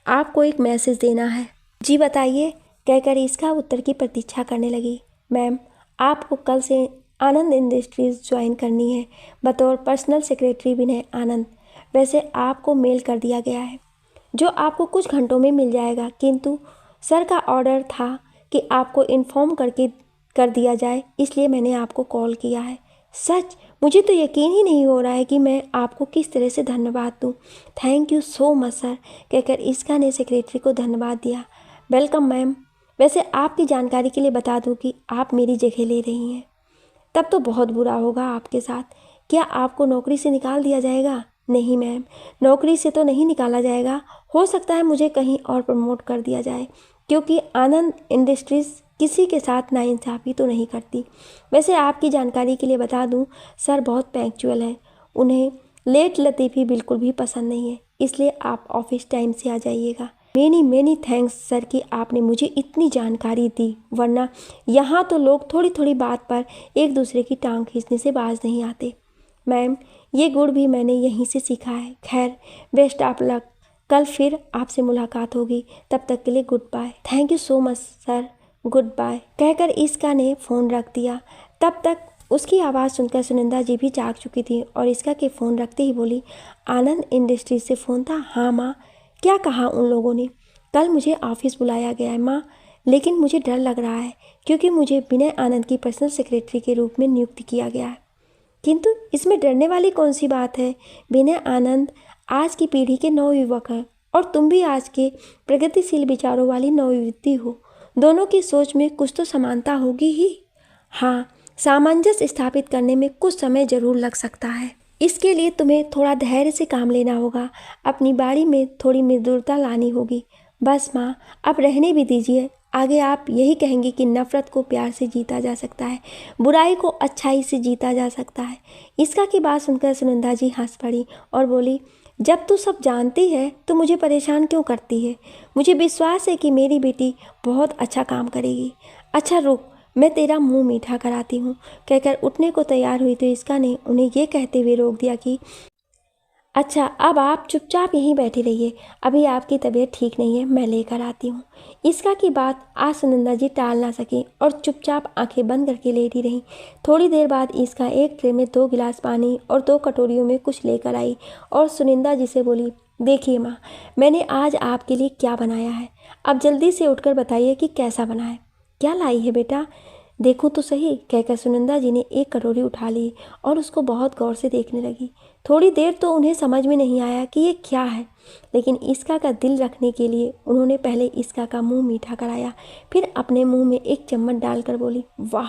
आपको एक मैसेज देना है। जी बताइए, कहकर इसका उत्तर की प्रतीक्षा करने लगी। मैम, आपको कल से आनंद इंडस्ट्रीज ज्वाइन करनी है बतौर पर्सनल सेक्रेटरी विनय आनंद। वैसे आपको मेल कर दिया गया है जो आपको कुछ घंटों में मिल जाएगा, किंतु सर का ऑर्डर था कि आपको इन्फॉर्म कर दिया जाए, इसलिए मैंने आपको कॉल किया है। सच, मुझे तो यकीन ही नहीं हो रहा है कि मैं आपको किस तरह से धन्यवाद दूं। Thank you so much sir, कहकर इसका ने सेक्रेटरी को धन्यवाद दिया। Welcome ma'am. वैसे आपकी जानकारी के लिए बता दूं कि आप मेरी जगह ले रही हैं। तब तो बहुत बुरा होगा आपके साथ। क्या आपको नौकरी से निकाल दिया जाएगा? नहीं मैम, नौकरी से तो नहीं निकाला जाएगा। हो सकता है मुझे कहीं और प्रमोट कर दिया जाए, क्योंकि आनंद इंडस्ट्रीज़ किसी के साथ नाइंसाफ़ी तो नहीं करती। वैसे आपकी जानकारी के लिए बता दूं, सर बहुत पंक्चुअल हैं। उन्हें लेट लतीफ़ी बिल्कुल भी पसंद नहीं है, इसलिए आप ऑफिस टाइम से आ जाइएगा। मेनी थैंक्स सर कि आपने मुझे इतनी जानकारी दी, वरना यहाँ तो लोग थोड़ी थोड़ी बात पर एक दूसरे की टांग खींचने से बाज नहीं आते। मैम, ये गुण भी मैंने यहीं से सीखा है। खैर, बेस्ट ऑफ लक। कल फिर आपसे मुलाकात होगी। तब तक के लिए goodbye. Thank you so much sir, goodbye, कहकर इसका ने फ़ोन रख दिया। तब तक उसकी आवाज़ सुनकर सुनंदा जी भी जाग चुकी थी और इसका के फ़ोन रखते ही बोली, आनंद इंडस्ट्रीज से फ़ोन था? हाँ माँ। क्या कहा उन लोगों ने? कल मुझे ऑफिस बुलाया गया है माँ, लेकिन मुझे डर लग रहा है क्योंकि मुझे विनय आनंद की पर्सनल सेक्रेटरी के रूप में नियुक्त किया गया है। किंतु इसमें डरने वाली कौन सी बात है? विनय आनंद आज की पीढ़ी के नवयुवक हैं और तुम भी आज के प्रगतिशील विचारों वाली नवयुवती हो। दोनों की सोच में कुछ तो समानता होगी ही। हाँ, सामंजस्य स्थापित करने में कुछ समय जरूर लग सकता है। इसके लिए तुम्हें थोड़ा धैर्य से काम लेना होगा। अपनी बारी में थोड़ी मृदुलता लानी होगी। बस माँ, अब रहने भी दीजिए। आगे आप यही कहेंगे कि नफ़रत को प्यार से जीता जा सकता है, बुराई को अच्छाई से जीता जा सकता है। इसका की बात सुनकर सुनंदा जी हंस पड़ी और बोली, जब तू सब जानती है तो मुझे परेशान क्यों करती है? मुझे विश्वास है कि मेरी बेटी बहुत अच्छा काम करेगी। अच्छा रुक, मैं तेरा मुंह मीठा कराती हूँ, कहकर उठने को तैयार हुई तो इसका ने उन्हें ये कहते हुए रोक दिया कि अच्छा, अब आप चुपचाप यहीं बैठी रहिए। अभी आपकी तबीयत ठीक नहीं है, मैं लेकर आती हूँ। इसका की बात आज सुनंदा जी टाल ना सकी और चुपचाप आंखें बंद करके लेटी रहीं। थोड़ी देर बाद इसका एक ट्रे में 2 गिलास पानी और 2 कटोरियों में कुछ लेकर आई और सुनंदा जी से बोली, देखिए माँ, मैंने आज आपके लिए क्या बनाया है। अब जल्दी से उठकर बताइए कि कैसा बना है। क्या लाई है बेटा? देखूँ तो सही, कहकर सुनंदा जी ने एक कटोरी उठा ली और उसको बहुत गौर से देखने लगी। थोड़ी देर तो उन्हें समझ में नहीं आया कि ये क्या है, लेकिन इसका का दिल रखने के लिए उन्होंने पहले इसका का मुंह मीठा कराया, फिर अपने मुंह में एक चम्मच डालकर बोली, वाह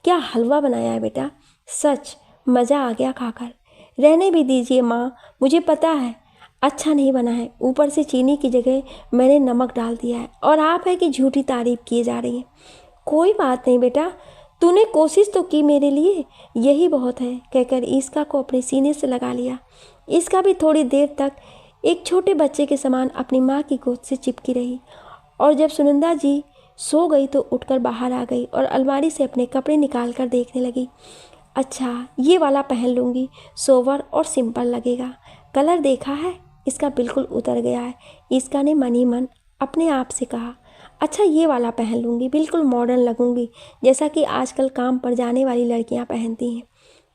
क्या हलवा बनाया है बेटा, सच मज़ा आ गया खाकर। रहने भी दीजिए माँ, मुझे पता है अच्छा नहीं बना है। ऊपर से चीनी की जगह मैंने नमक डाल दिया है और आप है कि झूठी तारीफ किए जा रही हैं। कोई बात नहीं बेटा, तूने कोशिश तो की मेरे लिए, यही बहुत है, कहकर इसका को अपने सीने से लगा लिया। इसका भी थोड़ी देर तक एक छोटे बच्चे के समान अपनी माँ की गोद से चिपकी रही और जब सुनंदा जी सो गई तो उठकर बाहर आ गई और अलमारी से अपने कपड़े निकाल कर देखने लगी। अच्छा, ये वाला पहन लूँगी, सोवर और सिंपल लगेगा। कलर देखा है, इसका बिल्कुल उतर गया है। इसका ने मन ही मन अपने आप से कहा, अच्छा ये वाला पहन लूँगी, बिल्कुल मॉडर्न लगूँगी, जैसा कि आजकल काम पर जाने वाली लड़कियाँ पहनती हैं।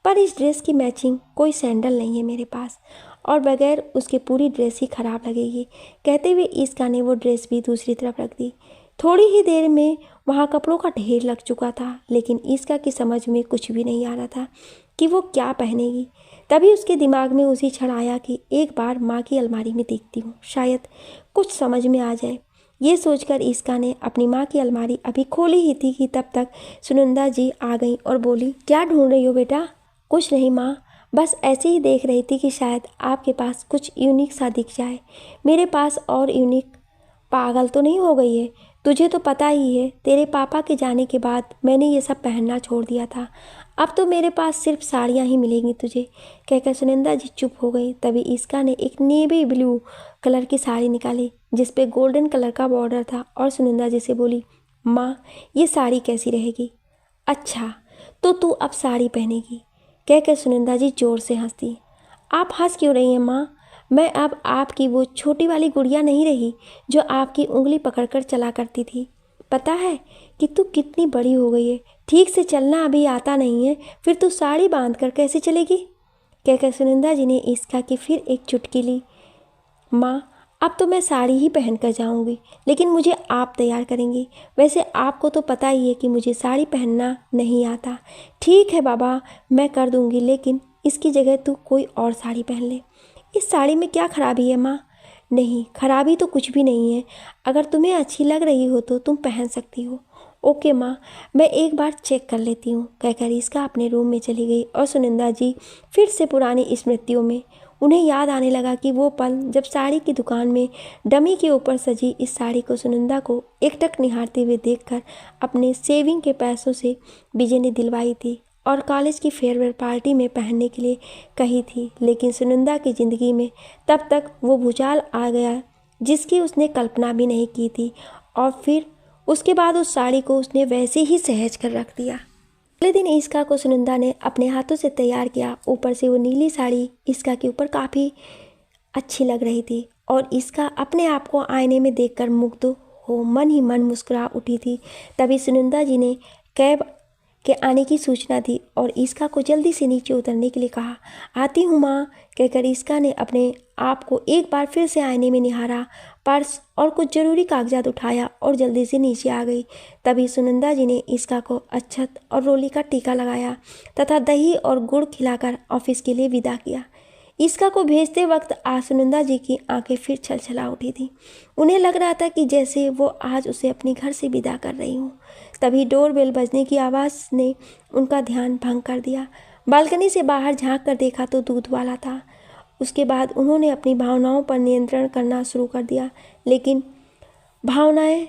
पर इस ड्रेस की मैचिंग कोई सैंडल नहीं है मेरे पास और बगैर उसके पूरी ड्रेस ही ख़राब लगेगी, कहते हुए इसका ने वो ड्रेस भी दूसरी तरफ रख दी। थोड़ी ही देर में वहाँ कपड़ों का ढेर लग चुका था, लेकिन इसका की समझ में कुछ भी नहीं आ रहा था कि वो क्या पहनेगी। तभी उसके दिमाग में उसी क्षण आया कि एक बार माँ की अलमारी में देखती हूँ, शायद कुछ समझ में आ जाए। ये सोचकर इसका ने अपनी माँ की अलमारी अभी खोली ही थी कि तब तक सुनंदा जी आ गई और बोली, क्या ढूंढ रही हो बेटा? कुछ नहीं माँ, बस ऐसे ही देख रही थी कि शायद आपके पास कुछ यूनिक सा दिख जाए। मेरे पास और यूनिक? पागल तो नहीं हो गई है? तुझे तो पता ही है, तेरे पापा के जाने के बाद मैंने ये सब पहनना छोड़ दिया था। अब तो मेरे पास सिर्फ साड़ियाँ ही मिलेंगी तुझे, कहकर सुनंदा जी चुप हो गई। तभी इसका ने एक नेवी ब्लू कलर की साड़ी निकाली जिस पे गोल्डन कलर का बॉर्डर था और सुनंदा जी से बोली, माँ ये साड़ी कैसी रहेगी? अच्छा तो तू अब साड़ी पहनेगी, कहकर सुनंदा जी जोर से हंसती। आप हंस क्यों रही हैं माँ? मैं अब आपकी वो छोटी वाली गुड़िया नहीं रही जो आपकी उंगली पकड़कर चला करती थी। पता है कि तू कितनी बड़ी हो गई है, ठीक से चलना अभी आता नहीं है, फिर तू साड़ी बांध कर कैसे चलेगी? कहकर सुनंदा जी ने इसका की फिर एक चुटकी ली। माँ अब तो मैं साड़ी ही पहन कर जाऊँगी, लेकिन मुझे आप तैयार करेंगी। वैसे आपको तो पता ही है कि मुझे साड़ी पहनना नहीं आता। ठीक है बाबा, मैं कर दूँगी, लेकिन इसकी जगह तू कोई और साड़ी पहन ले। इस साड़ी में क्या खराबी है माँ? नहीं, खराबी तो कुछ भी नहीं है। अगर तुम्हें अच्छी लग रही हो तो तुम पहन सकती हो। ओके माँ, मैं एक बार चेक कर लेती हूँ, कहकर इसका अपने रूम में चली गई। और सुनंदा जी फिर से पुरानी स्मृतियों में उन्हें याद आने लगा कि वो पल जब साड़ी की दुकान में डमी के ऊपर सजी इस साड़ी को सुनंदा को एकटक निहारते हुए देखकर अपने सेविंग के पैसों से विजय ने दिलवाई थी और कॉलेज की फेयरवेल पार्टी में पहनने के लिए कही थी। लेकिन सुनंदा की ज़िंदगी में तब तक वो भूचाल आ गया जिसकी उसने कल्पना भी नहीं की थी, और फिर उसके बाद उस साड़ी को उसने वैसे ही सहेज कर रख दिया। अगले दिन इसका को सुनंदा ने अपने हाथों से तैयार किया। ऊपर से वो नीली साड़ी इसका के ऊपर काफ़ी अच्छी लग रही थी और इसका अपने आप को आईने में देखकर मुग्ध हो मन ही मन मुस्कुरा उठी थी। तभी सुनंदा जी ने कैब के आने की सूचना दी और इसका को जल्दी से नीचे उतरने के लिए कहा। आती हूँ माँ, कहकर इसका ने अपने आप को एक बार फिर से आईने में निहारा, पर्स और कुछ ज़रूरी कागजात उठाया और जल्दी से नीचे आ गई। तभी सुनंदा जी ने इसका को अक्षत और रोली का टीका लगाया तथा दही और गुड़ खिलाकर ऑफिस के लिए विदा किया। इसका को भेजते वक्त आज सुनंदा जी की आंखें फिर छलछला उठी थी। उन्हें लग रहा था कि जैसे वो आज उसे अपने घर से विदा कर रही हूँ। तभी डोरबेल बजने की आवाज़ ने उनका ध्यान भंग कर दिया। बालकनी से बाहर झांक कर देखा तो दूध वाला था। उसके बाद उन्होंने अपनी भावनाओं पर नियंत्रण करना शुरू कर दिया, लेकिन भावनाएं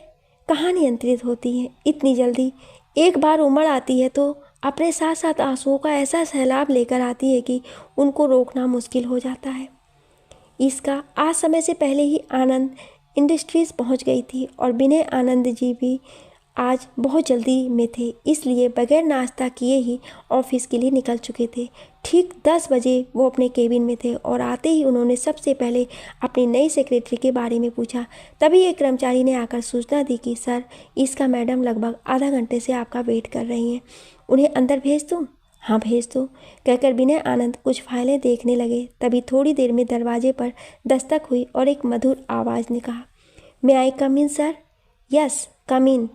कहाँ नियंत्रित होती हैं इतनी जल्दी। एक बार उमड़ आती है तो अपने साथ साथ आंसुओं का ऐसा सैलाब लेकर आती है कि उनको रोकना मुश्किल हो जाता है। इसका आज समय से पहले ही आनंद इंडस्ट्रीज़ पहुंच गई थी और विनय आनंद जी भी आज बहुत जल्दी में थे, इसलिए बगैर नाश्ता किए ही ऑफिस के लिए निकल चुके थे। ठीक 10 बजे वो अपने केबिन में थे और आते ही उन्होंने सबसे पहले अपनी नई सेक्रेटरी के बारे में पूछा। तभी एक कर्मचारी ने आकर सूचना दी कि सर, इसका मैडम लगभग आधा घंटे से आपका वेट कर रही हैं, उन्हें अंदर भेज दूँ? हाँ भेज दो, कहकर विनय आनंद कुछ फाइलें देखने लगे। तभी थोड़ी देर में दरवाजे पर दस्तक हुई और एक मधुर आवाज़ ने कहा, मे आई कम इन सर? यस कम इन,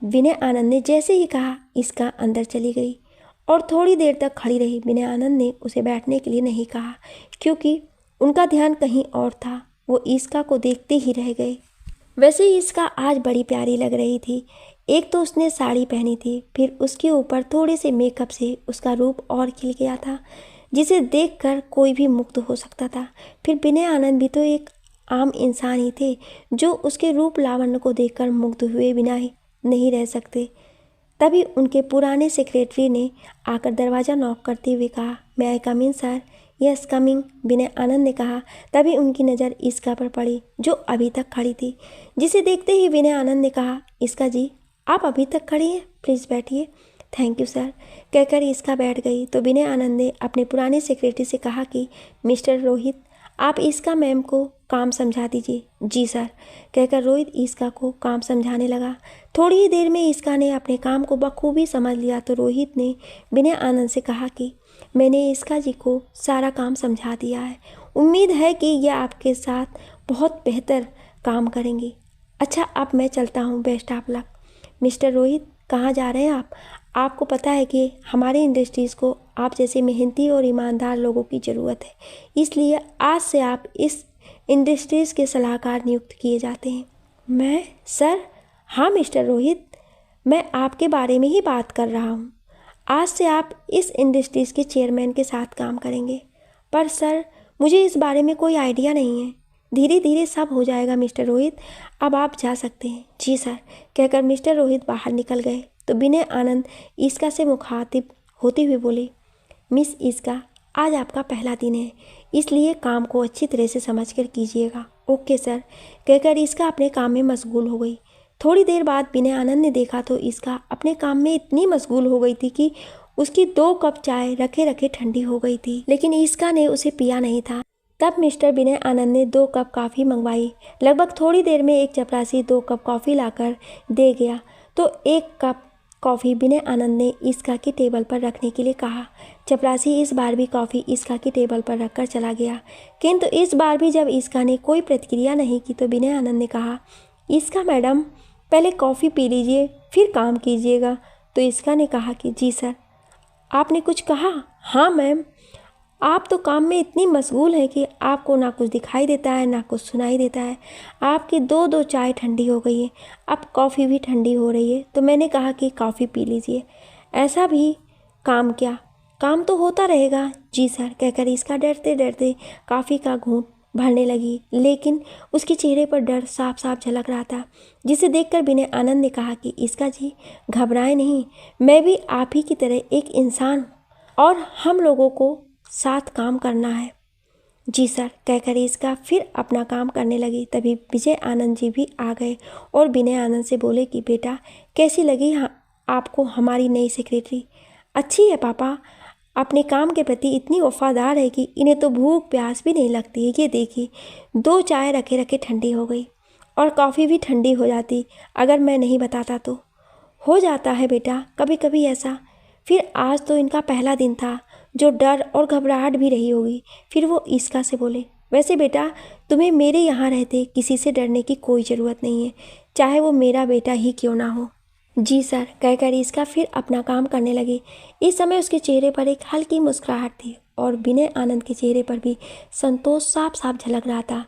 विनय आनंद ने जैसे ही कहा इसका अंदर चली गई और थोड़ी देर तक खड़ी रही। विनय आनंद ने उसे बैठने के लिए नहीं कहा क्योंकि उनका ध्यान कहीं और था। वो इसका को देखते ही रह गए। वैसे ही इसका आज बड़ी प्यारी लग रही थी। एक तो उसने साड़ी पहनी थी, फिर उसके ऊपर थोड़े से मेकअप से उसका रूप और खिल गया था जिसे देखकर कोई भी मुग्ध हो सकता था। फिर विनय आनंद भी तो एक आम इंसान ही थे जो उसके रूप लावण्य को देखकर मुग्ध हुए बिना ही नहीं रह सकते। तभी उनके पुराने सेक्रेटरी ने आकर दरवाज़ा नॉक करते हुए कहा, मे आई कम इन सर? यस कमिंग, विनय आनंद ने कहा। तभी उनकी नज़र इसका पर पड़ी जो अभी तक खड़ी थी, जिसे देखते ही विनय आनंद ने कहा, इसका जी आप अभी तक खड़ी हैं, प्लीज़ बैठिए। थैंक यू सर, कहकर इसका बैठ गई तो विनय आनंद ने अपने पुराने सेक्रेटरी से कहा कि मिस्टर रोहित, आप इसका मैम को काम समझा दीजिए। जी सर, कहकर रोहित इसका को काम समझाने लगा। थोड़ी ही देर में इसका ने अपने काम को बखूबी समझ लिया तो रोहित ने विनय आनंद से कहा कि मैंने इसका जी को सारा काम समझा दिया है, उम्मीद है कि यह आपके साथ बहुत बेहतर काम करेंगी। अच्छा अब मैं चलता हूँ, best of luck. Mister Rohit, कहाँ जा रहे हैं आप? आपको पता है कि हमारी इंडस्ट्रीज़ को आप जैसे मेहनती और ईमानदार लोगों की ज़रूरत है, इसलिए आज से आप इस इंडस्ट्रीज़ के सलाहकार नियुक्त किए जाते हैं। मैं? सर? हाँ मिस्टर रोहित, मैं आपके बारे में ही बात कर रहा हूँ। आज से आप इस इंडस्ट्रीज़ के चेयरमैन के साथ काम करेंगे। पर सर, मुझे इस बारे में कोई आइडिया नहीं है। धीरे धीरे सब हो जाएगा मिस्टर रोहित, अब आप जा सकते हैं। जी सर, कहकर मिस्टर रोहित बाहर निकल गए तो विनय आनंद ईस्का से मुखातिब होते हुए बोले, मिस ईस्का, आज आपका पहला दिन है, इसलिए काम को अच्छी तरह से समझकर कीजिएगा। ओके सर, कहकर ईस्का अपने काम में मशगूल हो गई। थोड़ी देर बाद विनय आनंद ने देखा तो ईस्का अपने काम में इतनी मशगूल हो गई थी कि उसकी 2 कप चाय रखे रखे ठंडी हो गई थी, लेकिन ईस्का ने उसे पिया नहीं था। तब मिस्टर विनय आनंद ने 2 कप कॉफ़ी मंगवाई। लगभग थोड़ी देर में एक चपरासी 2 कप कॉफ़ी लाकर दे गया तो 1 कप कॉफ़ी विनय आनंद ने ईस्का की टेबल पर रखने के लिए कहा। चपरासी इस बार भी कॉफ़ी ईस्का की टेबल पर रखकर चला गया, किंतु इस बार भी जब ईस्का ने कोई प्रतिक्रिया नहीं की तो विनय आनंद ने कहा, ईस्का मैडम, पहले कॉफ़ी पी लीजिए फिर काम कीजिएगा। तो ईस्का ने कहा कि जी सर। आपने कुछ कहा? हाँ मैम, आप तो काम में इतनी मशगूल हैं कि आपको ना कुछ दिखाई देता है ना कुछ सुनाई देता है। आपकी 2 चाय ठंडी हो गई है, अब कॉफ़ी भी ठंडी हो रही है, तो मैंने कहा कि कॉफ़ी पी लीजिए। ऐसा भी काम क्या, काम तो होता रहेगा। जी सर, कहकर इसका डरते डरते कॉफ़ी का घूंट भरने लगी, लेकिन उसके चेहरे पर डर साफ साफ झलक रहा था, जिसे देखकर विनय आनंद ने कहा कि इसका जी घबराए नहीं, मैं भी आप ही की तरह एक इंसान और हम लोगों को साथ काम करना है। जी सर, कहकर इसका फिर अपना काम करने लगी। तभी विजय आनंद जी भी आ गए और विनय आनंद से बोले कि बेटा, कैसी लगी आपको हमारी नई सेक्रेटरी? अच्छी है पापा, अपने काम के प्रति इतनी वफादार है कि इन्हें तो भूख प्यास भी नहीं लगती है। ये देखिए, 2 चाय रखे रखे ठंडी हो गई और कॉफ़ी भी ठंडी हो जाती अगर मैं नहीं बताता तो। हो जाता है बेटा कभी कभी ऐसा। फिर आज तो इनका पहला दिन था, जो डर और घबराहट भी रही होगी। फिर वो ईस्का से बोले, वैसे बेटा, तुम्हें मेरे यहाँ रहते किसी से डरने की कोई ज़रूरत नहीं है, चाहे वो मेरा बेटा ही क्यों ना हो। जी सर, कहकर ईस्का फिर अपना काम करने लगी। इस समय उसके चेहरे पर एक हल्की मुस्कुराहट थी और विनय आनंद के चेहरे पर भी संतोष साफ साफ झलक रहा था,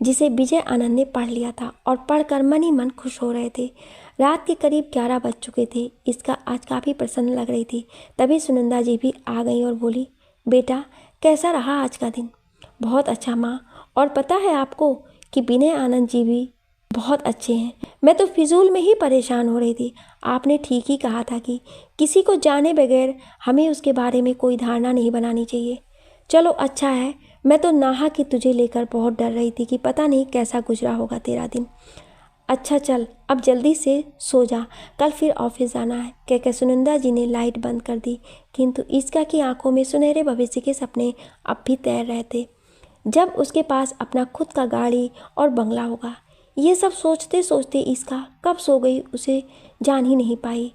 जिसे विजय आनंद ने पढ़ लिया था और पढ़कर मन ही मन खुश हो रहे थे। रात के करीब 11 बज चुके थे। इसका आज काफ़ी प्रसन्न लग रही थी। तभी सुनंदा जी भी आ गई और बोली, बेटा, कैसा रहा आज का दिन? बहुत अच्छा माँ, और पता है आपको कि विनय आनंद जी भी बहुत अच्छे हैं। मैं तो फिजूल में ही परेशान हो रही थी। आपने ठीक ही कहा था कि किसी को जाने बगैर हमें उसके बारे में कोई धारणा नहीं बनानी चाहिए। चलो अच्छा है, मैं तो नाहा कि तुझे लेकर बहुत डर रही थी कि पता नहीं कैसा गुजरा होगा तेरा दिन। अच्छा चल, अब जल्दी से सो जा, कल फिर ऑफिस जाना है, कहकर सुनंदा जी ने लाइट बंद कर दी। किंतु ईस्का की आंखों में सुनहरे भविष्य के सपने अब भी तैर रहे थे, जब उसके पास अपना खुद का गाड़ी और बंगला होगा। ये सब सोचते सोचते ईस्का कब सो गई उसे जान ही नहीं पाई।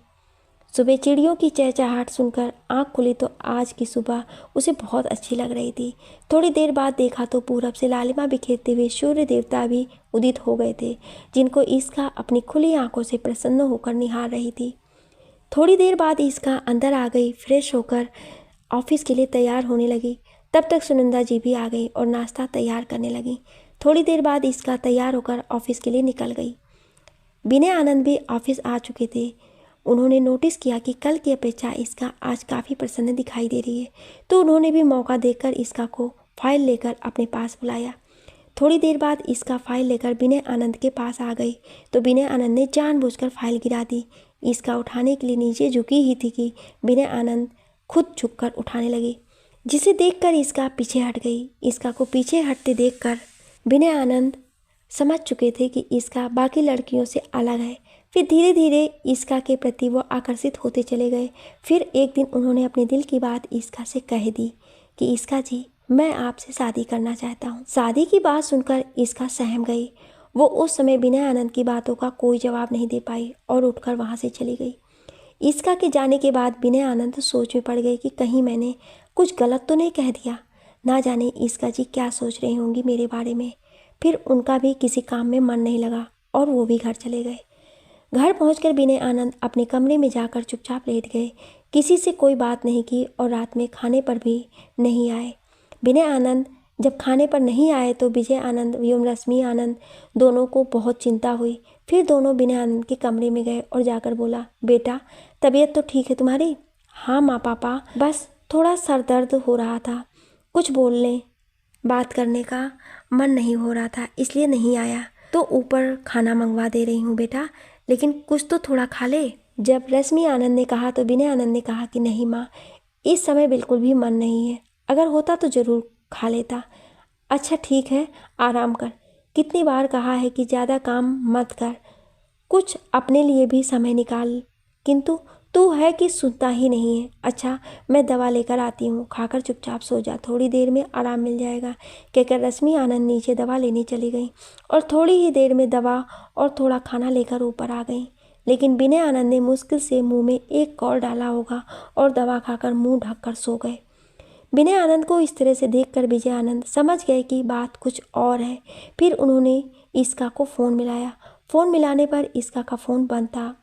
सुबह चिड़ियों की चहचहाहट सुनकर आंख खुली तो आज की सुबह उसे बहुत अच्छी लग रही थी। थोड़ी देर बाद देखा तो पूरब से लालिमा बिखेरते हुए सूर्य देवता भी उदित हो गए थे, जिनको ईस्का अपनी खुली आंखों से प्रसन्न होकर निहार रही थी। थोड़ी देर बाद ईस्का अंदर आ गई, फ्रेश होकर ऑफिस के लिए तैयार होने लगी। तब तक सुनंदा जी भी आ गई और नाश्ता तैयार करने लगी। थोड़ी देर बाद ईस्का तैयार होकर ऑफिस के लिए निकल गई। विनय आनंद भी ऑफिस आ चुके थे। उन्होंने नोटिस किया कि कल की अपेक्षा इसका आज काफ़ी प्रसन्न दिखाई दे रही है, तो उन्होंने भी मौका देकर इसका को फाइल लेकर अपने पास बुलाया। थोड़ी देर बाद इसका फाइल लेकर विनय आनंद के पास आ गई तो विनय आनंद ने जानबूझकर फाइल गिरा दी। इसका उठाने के लिए नीचे झुकी ही थी कि विनय आनंद खुद झुककर उठाने लगी, जिसे देखकर इसका पीछे हट गई। इसका को पीछे हटते देखकर विनय आनंद समझ चुके थे कि इसका बाकी लड़कियों से अलग है। फिर धीरे धीरे इसका के प्रति वो आकर्षित होते चले गए। फिर एक दिन उन्होंने अपने दिल की बात इसका से कह दी कि इसका जी, मैं आपसे शादी करना चाहता हूँ। शादी की बात सुनकर इसका सहम गई। वो उस समय विनय आनंद की बातों का कोई जवाब नहीं दे पाई और उठकर वहाँ से चली गई। इसका के जाने के बाद विनय आनंद सोच में पड़ गए कि कहीं मैंने कुछ गलत तो नहीं कह दिया। ना जाने इसका जी क्या सोच रही होंगी मेरे बारे में। फिर उनका भी किसी काम में मन नहीं लगा और वो भी घर चले गए। घर पहुंचकर विनय आनंद अपने कमरे में जाकर चुपचाप लेट गए। किसी से कोई बात नहीं की और रात में खाने पर भी नहीं आए। विनय आनंद जब खाने पर नहीं आए तो विजय आनंद एवं रश्मि आनंद दोनों को बहुत चिंता हुई। फिर दोनों विनय आनंद के कमरे में गए और जाकर बोला, बेटा, तबीयत तो ठीक है तुम्हारी? हाँ माँ पापा, बस थोड़ा सर दर्द हो रहा था, कुछ बोलने बात करने का मन नहीं हो रहा था, इसलिए नहीं आया। तो ऊपर खाना मंगवा दे रही हूँ बेटा, लेकिन कुछ तो थोड़ा खा ले। जब रश्मि आनंद ने कहा तो विनय आनंद ने कहा कि नहीं माँ, इस समय बिल्कुल भी मन नहीं है, अगर होता तो ज़रूर खा लेता। अच्छा ठीक है, आराम कर। कितनी बार कहा है कि ज़्यादा काम मत कर, कुछ अपने लिए भी समय निकाल, किंतु तू है कि सुनता ही नहीं है। अच्छा, मैं दवा लेकर आती हूँ, खाकर चुपचाप सो जा, थोड़ी देर में आराम मिल जाएगा, कहकर रश्मि आनंद नीचे दवा लेने चली गई और थोड़ी ही देर में दवा और थोड़ा खाना लेकर ऊपर आ गई। लेकिन विनय आनंद ने मुश्किल से मुंह में एक कौर डाला होगा और दवा खाकर मुंह ढककर सो गए। विनय आनंद को इस तरह से देखकर विजय आनंद समझ गए कि बात कुछ और है। फिर उन्होंने ईस्का को फ़ोन मिलाया। फ़ोन मिलाने पर ईस्का का फ़ोन बंद था।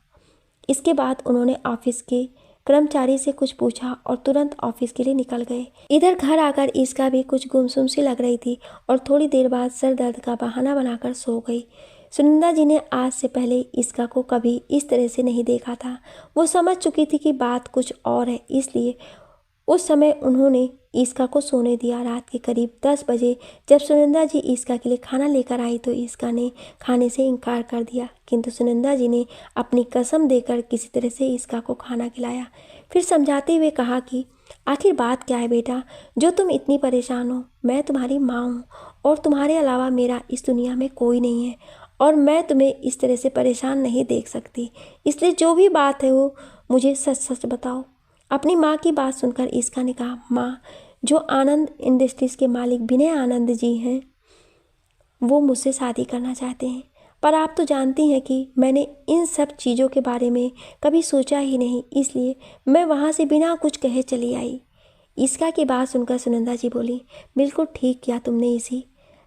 इसके बाद उन्होंने ऑफिस के कर्मचारी से कुछ पूछा और तुरंत ऑफिस के लिए निकल गए। इधर घर आकर ईस्का भी कुछ गुमसुम सी लग रही थी और थोड़ी देर बाद सर दर्द का बहाना बनाकर सो गई। सुनंदा जी ने आज से पहले ईस्का को कभी इस तरह से नहीं देखा था। वो समझ चुकी थी कि बात कुछ और है, इसलिए उस समय उन्होंने ईस्का को सोने दिया। रात के करीब 10 बजे जब सुनंदा जी ईस्का के लिए खाना लेकर आई तो ईस्का ने खाने से इनकार कर दिया, किंतु सुनंदा जी ने अपनी कसम देकर किसी तरह से ईस्का को खाना खिलाया। फिर समझाते हुए कहा कि आखिर बात क्या है बेटा, जो तुम इतनी परेशान हो। मैं तुम्हारी माँ हूँ और तुम्हारे अलावा मेरा इस दुनिया में कोई नहीं है और मैं तुम्हें इस तरह से परेशान नहीं देख सकती, इसलिए जो भी बात है वो मुझे सच सच बताओ। अपनी माँ की बात सुनकर ईस्का ने कहा, माँ, जो आनंद इंडस्ट्रीज़ के मालिक विनय आनंद जी हैं वो मुझसे शादी करना चाहते हैं, पर आप तो जानती हैं कि मैंने इन सब चीज़ों के बारे में कभी सोचा ही नहीं, इसलिए मैं वहाँ से बिना कुछ कहे चली आई। ईस्का की बात सुनकर सुनंदा जी बोली, बिल्कुल ठीक किया तुमने इसी।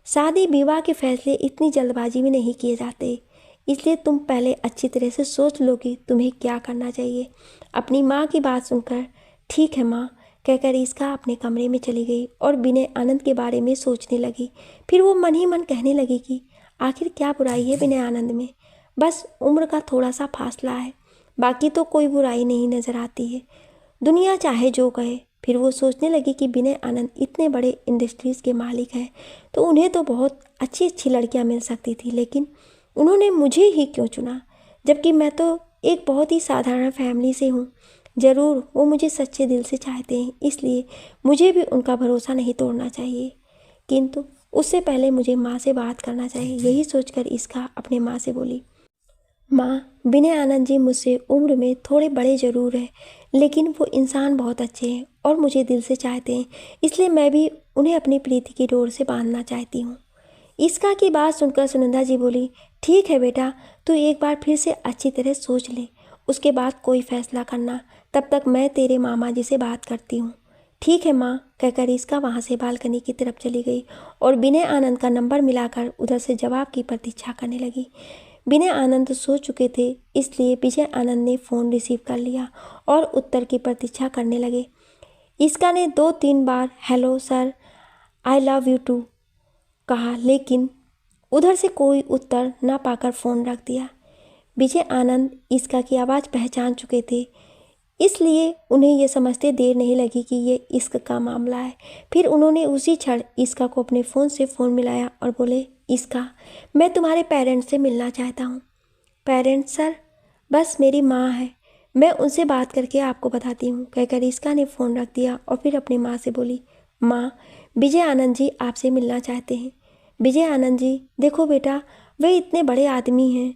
शादी विवाह के फैसले इतनी जल्दबाजी में नहीं किए जाते, इसलिए तुम पहले अच्छी तरह से सोच लो कि तुम्हें क्या करना चाहिए। अपनी माँ की बात सुनकर ठीक है माँ कहकर ईस्का अपने कमरे में चली गई और विनय आनंद के बारे में सोचने लगी। फिर वो मन ही मन कहने लगी कि आखिर क्या बुराई है विनय आनंद में, बस उम्र का थोड़ा सा फासला है, बाकी तो कोई बुराई नहीं नज़र आती है, दुनिया चाहे जो कहे। फिर वो सोचने लगी कि विनय आनंद इतने बड़े इंडस्ट्रीज़ के मालिक हैं तो उन्हें तो बहुत अच्छी अच्छी लड़कियां मिल सकती थी, लेकिन उन्होंने मुझे ही क्यों चुना, जबकि मैं तो एक बहुत ही साधारण फैमिली से हूँ। ज़रूर वो मुझे सच्चे दिल से चाहते हैं, इसलिए मुझे भी उनका भरोसा नहीं तोड़ना चाहिए, किंतु उससे पहले मुझे माँ से बात करना चाहिए। यही सोचकर ईस्का अपने माँ से बोली, माँ, विनय आनंद जी मुझसे उम्र में थोड़े बड़े ज़रूर हैं, लेकिन वो इंसान बहुत अच्छे हैं और मुझे दिल से चाहते हैं, इसलिए मैं भी उन्हें अपनी प्रीति की डोर से बांधना चाहती हूँ। ईस्का की बात सुनकर सुनंदा जी बोली, ठीक है बेटा, तू एक बार फिर से अच्छी तरह सोच ले, उसके बाद कोई फैसला करना, तब तक मैं तेरे मामा जी से बात करती हूँ। ठीक है माँ कहकर ईस्का वहाँ से बालकनी की तरफ चली गई और विनय आनंद का नंबर मिलाकर उधर से जवाब की प्रतीक्षा करने लगी। विनय आनंद सो चुके थे, इसलिए विजय आनंद ने फ़ोन रिसीव कर लिया और उत्तर की प्रतीक्षा करने लगे। ईस्का ने 2-3 बार hello sir, I love you too कहा, लेकिन उधर से कोई उत्तर ना पाकर फ़ोन रख दिया। विजय आनंद ईस्का की आवाज़ पहचान चुके थे, इसलिए उन्हें ये समझते देर नहीं लगी कि ये इश्क का मामला है। फिर उन्होंने उसी क्षण ईस्का को अपने फ़ोन से फ़ोन मिलाया और बोले, ईस्का, मैं तुम्हारे पेरेंट्स से मिलना चाहता हूँ। Parents sir? बस मेरी माँ है, मैं उनसे बात करके आपको बताती हूँ कहकर ईस्का ने फ़ोन रख दिया और फिर अपनी माँ से बोली, माँ, विजय आनंद जी आपसे मिलना चाहते हैं। विजय आनंद जी, देखो बेटा, वे इतने बड़े आदमी हैं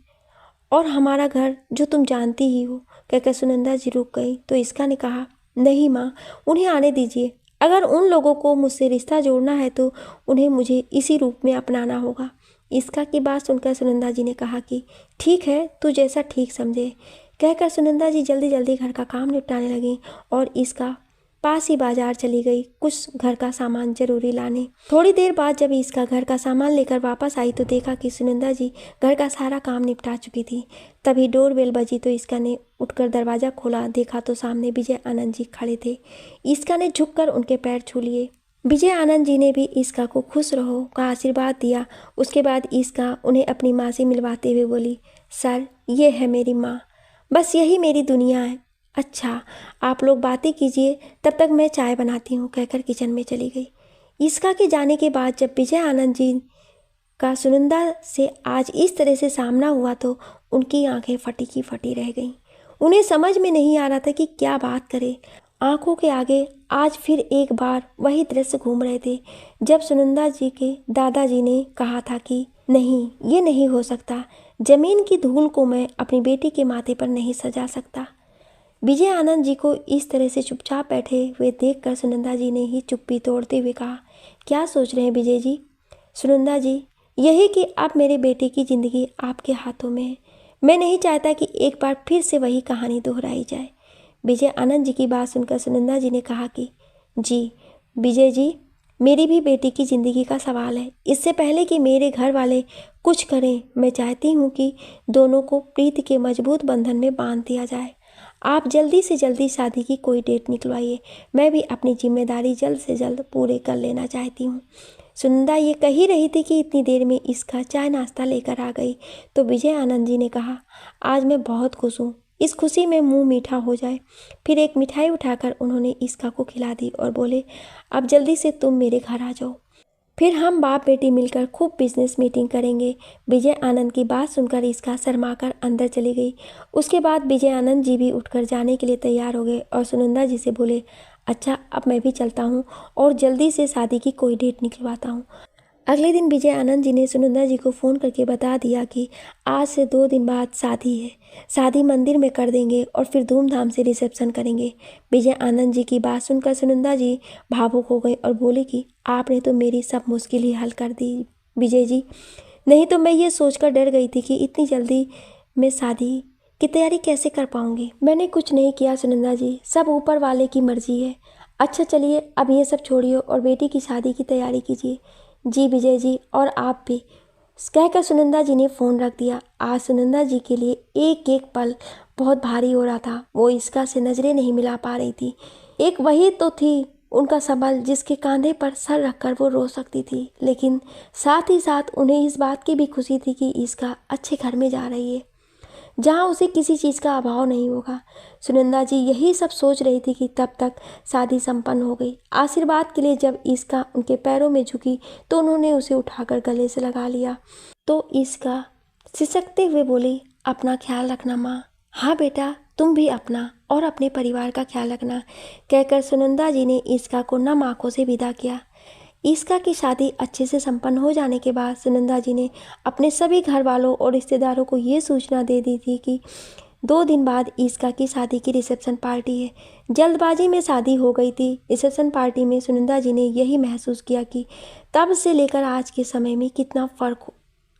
और हमारा घर जो तुम जानती ही हो कहकर सुनंदा जी रुक गई तो ईस्का ने कहा, नहीं माँ, उन्हें आने दीजिए, अगर उन लोगों को मुझसे रिश्ता जोड़ना है तो उन्हें मुझे इसी रूप में अपनाना होगा। ईस्का की बात सुनकर सुनंदा जी ने कहा कि ठीक है, तू जैसा ठीक समझे कहकर सुनंदा जी जल्दी जल्दी घर का काम निपटाने लगी और ईस्का पास ही बाजार चली गई कुछ घर का सामान जरूरी लाने। थोड़ी देर बाद जब ईस्का घर का सामान लेकर वापस आई तो देखा कि सुनंदा जी घर का सारा काम निपटा चुकी थी। तभी डोरबेल बजी तो ईस्का ने उठकर दरवाज़ा खोला, देखा तो सामने विजय आनंद जी खड़े थे। ईस्का ने झुककर उनके पैर छू लिए। विजय आनंद जी ने भी ईस्का को खुश रहो का आशीर्वाद दिया। उसके बाद ईस्का उन्हें अपनी माँ से मिलवाते हुए बोली, सर, ये है मेरी माँ, बस यही मेरी दुनिया है, अच्छा, आप लोग बातें कीजिए, तब तक मैं चाय बनाती हूँ, कहकर किचन में चली गई। इसका के जाने के बाद जब विजय आनंद जी का सुनंदा से आज इस तरह से सामना हुआ तो उनकी आंखें फटी की फटी रह गईं। उन्हें समझ में नहीं आ रहा था कि क्या बात करें। आंखों के आगे आज फिर एक बार वही दृश्य घूम रहे थे जब सुनंदा जी के दादाजी ने कहा था कि नहीं, ये नहीं हो सकता, जमीन की धूल को मैं अपनी बेटी के माथे पर नहीं सजा सकता। विजय आनंद जी को इस तरह से चुपचाप बैठे हुए देखकर सुनंदा जी ने ही चुप्पी तोड़ते हुए कहा, क्या सोच रहे हैं विजय जी? सुनंदा जी, यही कि अब मेरे बेटे की ज़िंदगी आपके हाथों में है। मैं नहीं चाहता कि एक बार फिर से वही कहानी दोहराई जाए। विजय आनंद जी की बात सुनकर सुनंदा जी ने कहा कि जी विजय जी, मेरी भी बेटी की ज़िंदगी का सवाल है। इससे पहले कि मेरे घर वाले कुछ करें, मैं चाहती हूँ कि दोनों को प्रीति के मजबूत बंधन में बांध दिया जाए। आप जल्दी से जल्दी शादी की कोई डेट निकलवाइए। मैं भी अपनी जिम्मेदारी जल्द से जल्द पूरे कर लेना चाहती हूँ। सुनंदा ये कह ही रही थी कि इतनी देर में इसका चाय नाश्ता लेकर आ गई तो विजय आनंद जी ने कहा, आज मैं बहुत खुश हूँ, इस खुशी में मुंह मीठा हो जाए। फिर एक मिठाई उठाकर उन्होंने इसका को खिला दी और बोले, अब जल्दी से तुम मेरे घर आ जाओ, फिर हम बाप बेटी मिलकर खूब बिजनेस मीटिंग करेंगे। विजय आनंद की बात सुनकर इसका शर्माकर अंदर चली गई। उसके बाद विजय आनंद जी भी उठकर जाने के लिए तैयार हो गए और सुनंदा जी से बोले, अच्छा अब मैं भी चलता हूँ और जल्दी से शादी की कोई डेट निकलवाता हूँ। अगले दिन विजय आनंद जी ने सुनंदा जी को फ़ोन करके बता दिया कि आज से 2 दिन बाद शादी है। शादी मंदिर में कर देंगे और फिर धूमधाम से रिसेप्शन करेंगे। विजय आनंद जी की बात सुनकर सुनंदा जी भावुक हो गई और बोली कि आपने तो मेरी सब मुश्किल ही हल कर दी विजय जी। नहीं तो मैं ये सोचकर डर गई थी कि इतनी जल्दी मैं शादी की तैयारी कैसे कर पाऊँगी। मैंने कुछ नहीं किया सुनंदा जी, सब ऊपर वाले की मर्जी है। अच्छा चलिए अब ये सब छोड़िए और बेटी की शादी की तैयारी कीजिए। जी विजय जी, और आप भी, कहकर सुनंदा जी ने फ़ोन रख दिया। आज सुनंदा जी के लिए एक एक पल बहुत भारी हो रहा था। वो इसका से नज़रें नहीं मिला पा रही थी। एक वही तो थी उनका संबल जिसके कंधे पर सर रखकर वो रो सकती थी, लेकिन साथ ही साथ उन्हें इस बात की भी खुशी थी कि इसका अच्छे घर में जा रही है जहाँ उसे किसी चीज़ का अभाव नहीं होगा। सुनंदा जी यही सब सोच रही थी कि तब तक शादी संपन्न हो गई। आशीर्वाद के लिए जब इसका उनके पैरों में झुकी तो उन्होंने उसे उठाकर गले से लगा लिया तो इसका सिसकते हुए बोली, अपना ख्याल रखना माँ। हाँ बेटा, तुम भी अपना और अपने परिवार का ख्याल रखना, कहकर सुनंदा जी ने इसका को नम आंखों से विदा किया। इसका की शादी अच्छे से संपन्न हो जाने के बाद सुनंदा जी ने अपने सभी घर वालों और रिश्तेदारों को ये सूचना दे दी थी कि 2 दिन बाद इसका की शादी की रिसेप्शन पार्टी है। जल्दबाजी में शादी हो गई थी। रिसेप्शन पार्टी में सुनंदा जी ने यही महसूस किया कि तब से लेकर आज के समय में कितना फ़र्क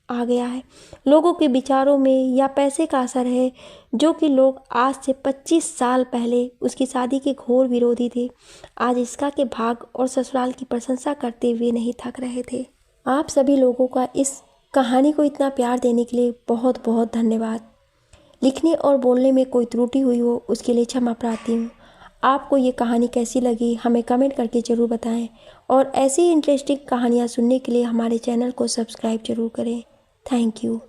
आ गया है। लोगों के विचारों में या पैसे का असर है जो कि लोग आज से 25 साल पहले उसकी शादी के घोर विरोधी थे, आज इसका के भाग और ससुराल की प्रशंसा करते हुए नहीं थक रहे थे। आप सभी लोगों का इस कहानी को इतना प्यार देने के लिए बहुत बहुत धन्यवाद। लिखने और बोलने में कोई त्रुटि हुई हो उसके लिए क्षमा प्रार्थी हूँ। आपको ये कहानी कैसी लगी हमें कमेंट करके ज़रूर बताएं और ऐसी इंटरेस्टिंग कहानियाँ सुनने के लिए हमारे चैनल को सब्सक्राइब जरूर करें। Thank you.